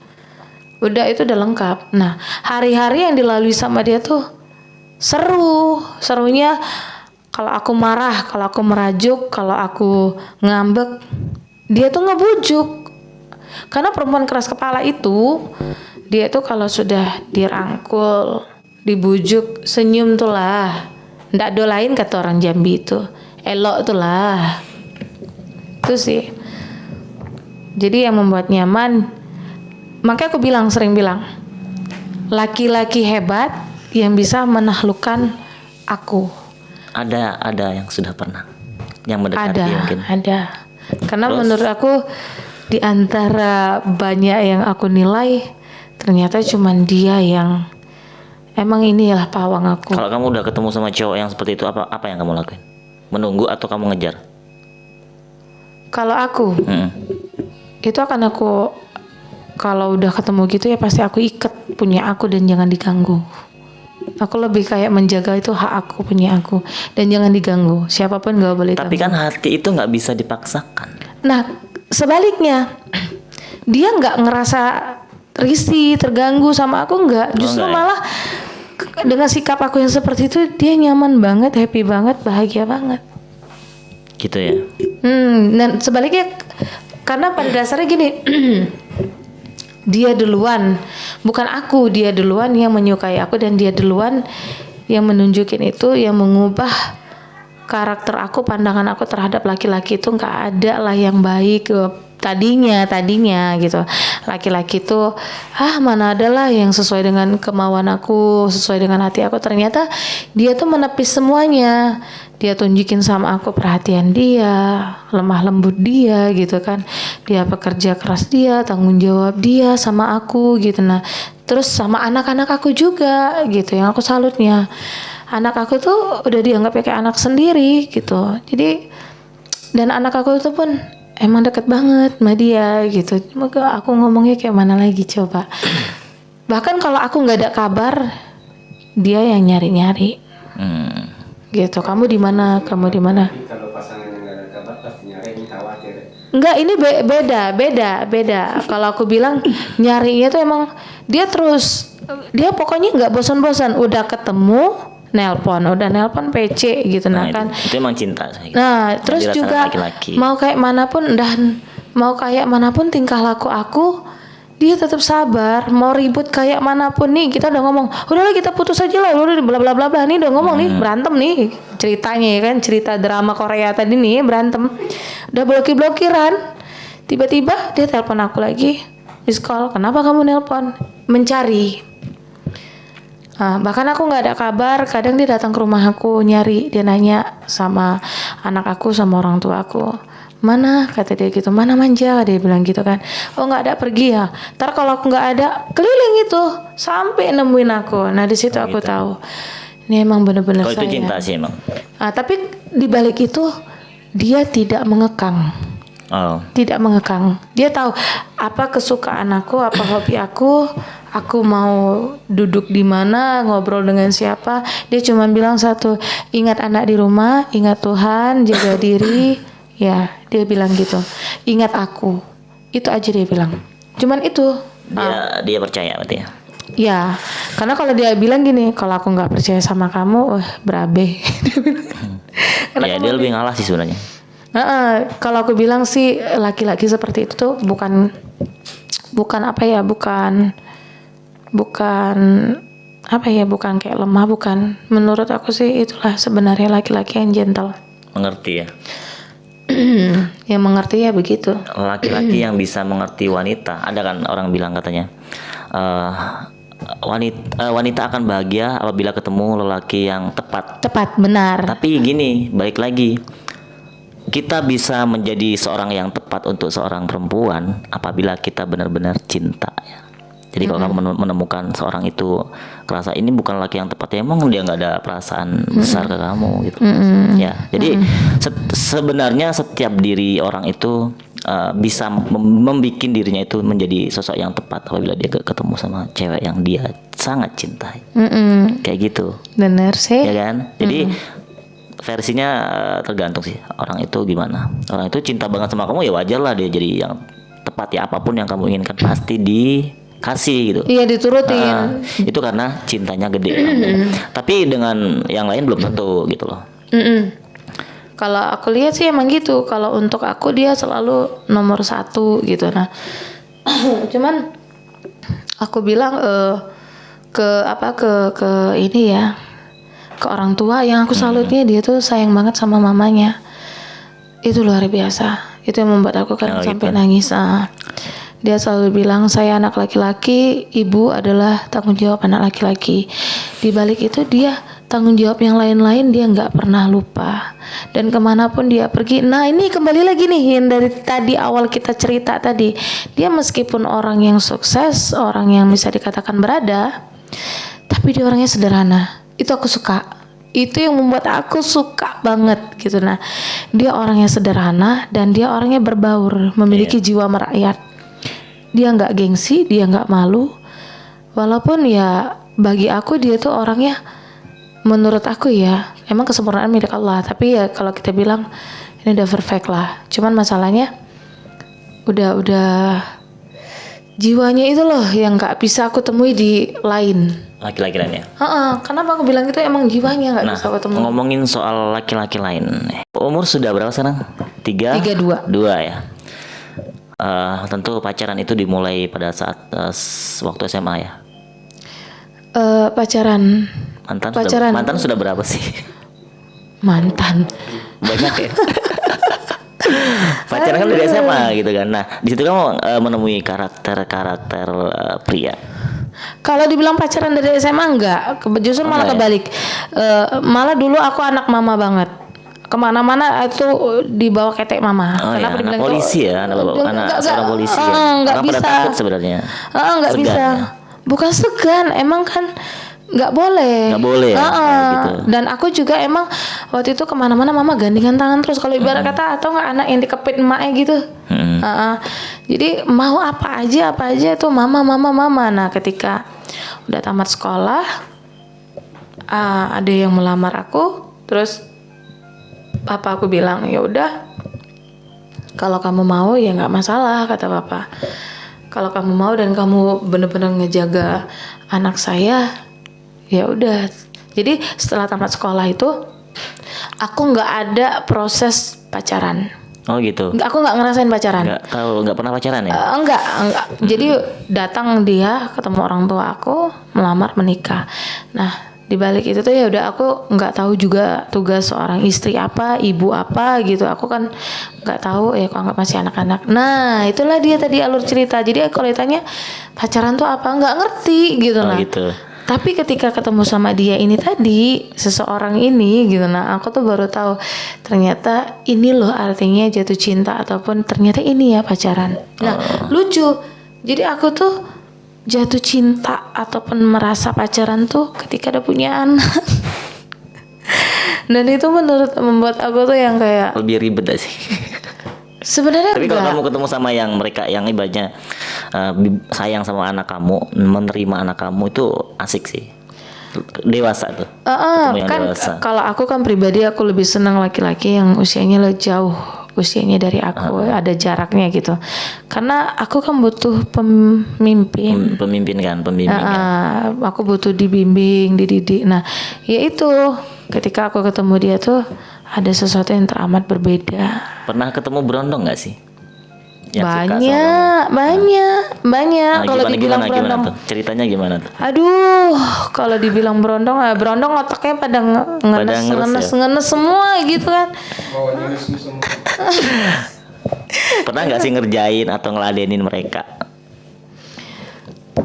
Udah, itu udah lengkap. Nah, hari-hari yang dilalui sama dia tuh serunya kalau aku marah, kalau aku merajuk, kalau aku ngambek, dia tuh ngebujuk. Karena perempuan keras kepala itu, dia tuh kalau sudah dirangkul, dibujuk, senyum tuh lah. Ndak dolain kata orang Jambi itu. Elok tuh lah. Itu sih. Jadi yang membuat nyaman, makanya aku sering bilang, laki-laki hebat yang bisa menaklukkan aku. Ada yang sudah pernah yang mendekati mungkin. Ada. Karena menurut aku di antara banyak yang aku nilai, ternyata cuman dia yang emang inilah pawang aku. Kalau kamu udah ketemu sama cowok yang seperti itu, apa yang kamu lakuin? Menunggu atau kamu ngejar? Kalau aku, itu akan aku, kalau udah ketemu gitu ya pasti aku ikat, punya aku dan jangan diganggu. Aku lebih kayak menjaga itu hak aku, punya aku, dan jangan diganggu. Siapapun gak boleh ganggu. Tapi kan hati itu nggak bisa dipaksakan. Nah, sebaliknya, dia nggak ngerasa risih, terganggu sama aku nggak. Justru enggak ya? malah dengan sikap aku yang seperti itu, dia nyaman banget, happy banget, bahagia banget. Gitu ya. Dan sebaliknya, karena pada dasarnya gini, dia duluan, bukan aku, dia duluan yang menyukai aku dan dia duluan yang menunjukin itu, yang mengubah karakter aku, pandangan aku terhadap laki-laki itu. Nggak ada lah yang baik tadinya gitu. Laki-laki itu mana ada lah yang sesuai dengan kemauan aku, sesuai dengan hati aku. Ternyata dia tuh menepis semuanya. Dia tunjukin sama aku perhatian dia, lemah lembut dia gitu kan. Dia pekerja keras dia, tanggung jawab dia sama aku gitu. Nah, terus sama anak-anak aku juga gitu, yang aku salutnya. Anak aku tuh udah dianggap kayak anak sendiri gitu. Jadi, dan anak aku tuh pun emang deket banget sama dia gitu. Maka aku ngomongnya kayak mana lagi coba. Bahkan kalau aku nggak ada kabar, dia yang nyari-nyari. Gitu. Kamu di mana? Kamu di mana? Tapi kalau pasangannya nggak ada kabar pasti nyari, ini khawatir. Enggak, ini beda. Kalau aku bilang nyarinya tuh emang dia terus, dia pokoknya nggak bosan-bosan. Udah ketemu, nelpon PC gitu. Nah kan. Itu emang cinta. Nah, terus Dirasakan juga laki-laki. mau kayak manapun tingkah laku aku, dia tetap sabar. Mau ribut kayak manapun nih, kita udah ngomong, udahlah kita putus aja lah, udah bla bla bla bla, nih udah ngomong nih, berantem nih ceritanya ya kan, cerita drama Korea tadi nih berantem, udah blokiran, tiba-tiba dia telepon aku lagi, miss call, kenapa kamu nelpon? Mencari. Bahkan aku nggak ada kabar, kadang dia datang ke rumah aku nyari, dia nanya sama anak aku sama orang tua aku, mana, kata dia gitu, mana manja, dia bilang gitu kan. Oh nggak ada, pergi ya, ntar kalau aku nggak ada keliling itu sampai nemuin aku. Nah di situ aku tahu ini emang bener-bener Kalau saya. itu cinta sih emang. Tapi di balik itu dia tidak mengekang. Tidak mengekang. Dia tahu apa kesukaan aku, apa hobi aku mau duduk di mana, ngobrol dengan siapa. Dia cuma bilang satu, ingat anak di rumah, ingat Tuhan, jaga diri. Ya, dia bilang gitu. Ingat aku. Itu aja dia bilang. Cuman itu. Dia percaya berarti ya. Ya, karena kalau dia bilang gini, kalau aku nggak percaya sama kamu, berabe. Ya dia lebih ngalah sih sebenarnya. Kalau aku bilang sih laki-laki seperti itu tuh bukan apa ya, bukan kayak lemah, bukan. Menurut aku sih itulah sebenarnya laki-laki yang gentle. Mengerti ya. Yang mengerti ya begitu. Laki-laki yang bisa mengerti wanita. Ada kan orang bilang katanya, wanita akan bahagia apabila ketemu lelaki yang tepat. Tepat, benar. Tapi gini, balik lagi, kita bisa menjadi seorang yang tepat untuk seorang perempuan apabila kita benar-benar cinta ya. Jadi kalau kamu menemukan seorang itu kerasa ini bukan laki yang tepat, ya emang dia nggak ada perasaan besar ke kamu gitu. Ya, jadi sebenarnya setiap diri orang itu bisa membuat dirinya itu menjadi sosok yang tepat apabila dia ketemu sama cewek yang dia sangat cintai. Kayak gitu. Benar sih. Ya kan? Jadi versinya tergantung sih orang itu gimana. Orang itu cinta banget sama kamu, ya wajar lah dia jadi yang tepat ya, apapun yang kamu inginkan pasti dikasih gitu. Iya, diturutin. Itu karena cintanya gede. Tapi dengan yang lain belum tentu gitu loh. Kalau aku lihat sih emang gitu. Kalau untuk aku dia selalu nomor 1 gitu. Nah, cuman aku bilang ke ini ya, ke orang tua yang aku salutnya, dia tuh sayang banget sama mamanya. Itu luar biasa. Itu yang membuat aku kan sampai nangis. Dia selalu bilang, saya anak laki-laki, ibu adalah tanggung jawab anak laki-laki. Di balik itu dia tanggung jawab yang lain-lain dia nggak pernah lupa. Dan kemanapun dia pergi, nah ini kembali lagi nih yang dari tadi awal kita cerita tadi. Dia meskipun orang yang sukses, orang yang bisa dikatakan berada, tapi dia orangnya sederhana. Itu aku suka. Itu yang membuat aku suka banget gitu. Nah, dia orangnya sederhana dan dia orangnya berbaur, memiliki jiwa merakyat. Dia nggak gengsi, dia nggak malu. Walaupun ya bagi aku dia tuh orangnya, menurut aku ya, emang kesempurnaan milik Allah. Tapi ya kalau kita bilang ini udah perfect lah. Cuman masalahnya udah jiwanya itu loh yang nggak bisa aku temui di lain. Laki-laki lainnya. Kenapa aku bilang gitu, emang jiwanya nggak bisa aku temui. Ngomongin soal laki-laki lain, umur sudah berapa sekarang? 32 ya. Tentu pacaran itu dimulai pada saat waktu SMA ya. Pacaran. Mantan sudah berapa sih? Mantan. Banyak ya. Pacaran kan dari SMA gitu kan. Nah, di situ kamu menemui karakter pria. Kalau dibilang pacaran dari SMA enggak, justru malah kebalik. Malah dulu aku anak mama banget. Kemana-mana itu dibawa ketek mama. Kenapa dibilang polisi ya? Anak seorang polisi ya? Nggak bisa. Pada takut sebenarnya. Nggak bisa. Ya? Bukan segan, emang kan nggak boleh. Nggak boleh. Gitu. Dan aku juga emang waktu itu kemana-mana mama gandengan tangan terus. Kalau ibarat kata atau nggak anak yang dikepit emaknya gitu. Jadi mau apa aja itu mama. Nah ketika udah tamat sekolah, ada yang melamar aku, terus papa aku bilang ya udah, kalau kamu mau ya nggak masalah, kata papa. Kalau kamu mau dan kamu benar-benar ngejaga anak saya, ya udah. Jadi setelah tamat sekolah itu, aku nggak ada proses pacaran. Oh gitu. Aku nggak ngerasain pacaran. Nggak pernah pacaran ya? Enggak. Jadi datang dia ketemu orang tua aku, melamar, menikah. Nah di balik itu tuh ya udah, aku nggak tahu juga tugas seorang istri apa, ibu apa gitu. Aku kan nggak tahu ya, aku anggap masih anak-anak. Nah itulah dia tadi alur cerita. Jadi kalau ditanya pacaran tuh apa, nggak ngerti gitu. Nah gitu. Tapi ketika ketemu sama dia ini tadi, seseorang ini gitu, nah aku tuh baru tahu ternyata ini loh artinya jatuh cinta, ataupun ternyata ini ya pacaran. Nah lucu. Jadi aku tuh jatuh cinta ataupun merasa pacaran tuh ketika udah punya anak. Dan itu membuat aku tuh yang kayak lebih ribet gak sih? Sebenarnya tapi kalau kamu ketemu sama yang mereka yang ibaratnya sayang sama anak kamu, menerima anak kamu, itu asik sih. Dewasa tuh. Kan kalau aku kan pribadi aku lebih senang laki-laki yang usianya lebih jauh usianya dari aku, ada jaraknya gitu. Karena aku kan butuh pemimpin. Pemimpin. Aku butuh dibimbing, dididik. Nah, ya itu ketika aku ketemu dia tuh, ada sesuatu yang teramat berbeda. Pernah ketemu berondong nggak sih? Yang suka sama Banyak. kamu? Kalau dibilang gimana berondong, tuh? Ceritanya gimana tuh? aduh, kalau dibilang berondong, berondong otaknya pada ngenes semua gitu kan. Bawanya nesu semua. Pernah nggak sih ngerjain atau ngeladenin mereka?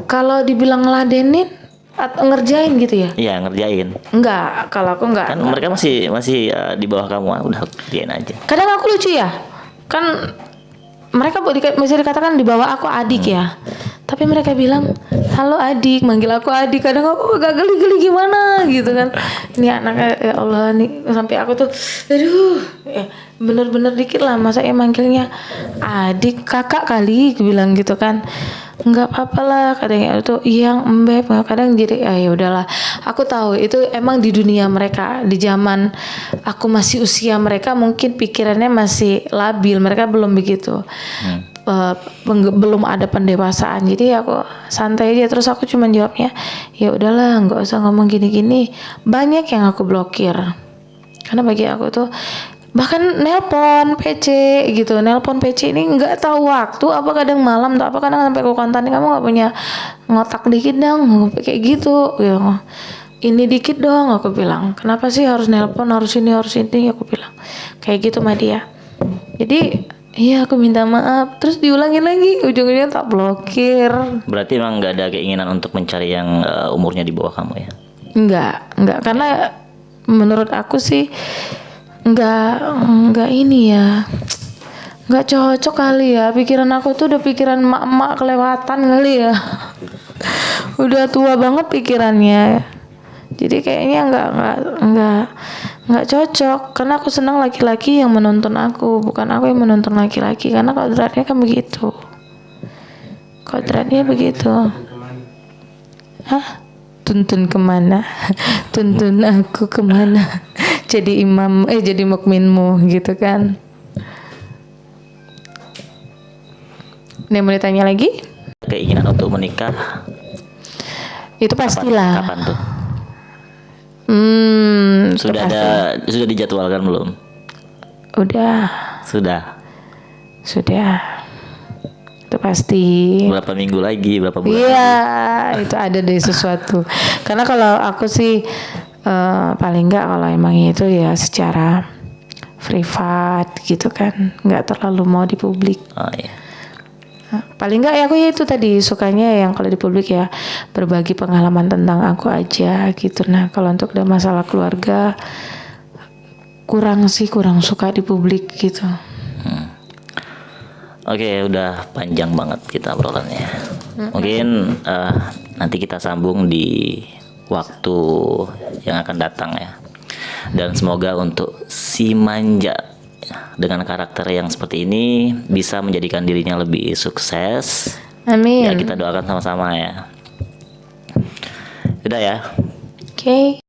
Kalau dibilang ngeladenin atau ngerjain gitu ya? Iya, ngerjain. Enggak, kalau aku enggak. Kan mereka masih di bawah kamu, udah kerjain aja. Kadang aku lucu ya, kan mereka bisa dikatakan di bawah aku adik ya, tapi mereka bilang halo adik, manggil aku adik. Kadang aku agak geli-geli gimana gitu kan. Ini anaknya ya Allah nih, sampai aku tuh aduh, bener-bener dikit lah masa manggilnya adik, kakak kali aku bilang gitu kan. Enggak apa-apa lah kadang itu yang embeb, kadang jadi ya udahlah. Aku tahu itu emang di dunia mereka, di zaman aku masih usia mereka mungkin pikirannya masih labil, mereka belum begitu. Belum ada pendewasaan, jadi aku santai aja. Terus aku cuma jawabnya ya udahlah, nggak usah ngomong gini-gini. Banyak yang aku blokir karena bagi aku tuh, bahkan nelpon PC gitu, nelpon PC ini nggak tahu waktu, apa kadang malam atau apa kadang sampai aku kontanin, kamu nggak punya ngotak dikit dong kayak gitu ya. Ini dikit dong aku bilang, kenapa sih harus nelpon, harus ini aku bilang kayak gitu sama dia. Jadi iya aku minta maaf, terus diulangin lagi, ujung-ujungnya tak blokir. Berarti emang nggak ada keinginan untuk mencari yang umurnya di bawah kamu ya? Enggak, karena menurut aku sih enggak ini ya, enggak cocok kali ya. Pikiran aku tuh udah pikiran emak-emak kelewatan kali ya. Udah tua banget pikirannya. Jadi kayaknya enggak cocok, karena aku senang laki-laki yang menuntun aku, bukan aku yang menuntun laki-laki, karena kodratnya kan begitu. Kodratnya begitu. Hah? Tuntun kemana? Tuntun aku kemana? Jadi imam, jadi mukminmu gitu kan. Nih mau ditanya lagi? Keinginan untuk menikah Itu pastilah. kapan tuh? Itu Sudah pasti. sudah dijadwalkan belum? Udah. Sudah. Itu pasti. Berapa minggu lagi? Berapa bulan lagi? Iya, itu ada deh sesuatu. Karena kalau aku sih paling enggak kalau emang itu ya secara privat gitu kan, nggak terlalu mau di publik. Oh iya. Paling enggak ya aku ya itu tadi sukanya yang kalau di publik ya berbagi pengalaman tentang aku aja gitu. Nah kalau untuk ada masalah keluarga kurang suka di publik gitu. Oke, udah panjang banget kita obrolannya. Mungkin nanti kita sambung di waktu yang akan datang ya. Dan semoga untuk si Manja dengan karakter yang seperti ini bisa menjadikan dirinya lebih sukses. Amin. Ya kita doakan sama-sama ya. Udah ya. Oke.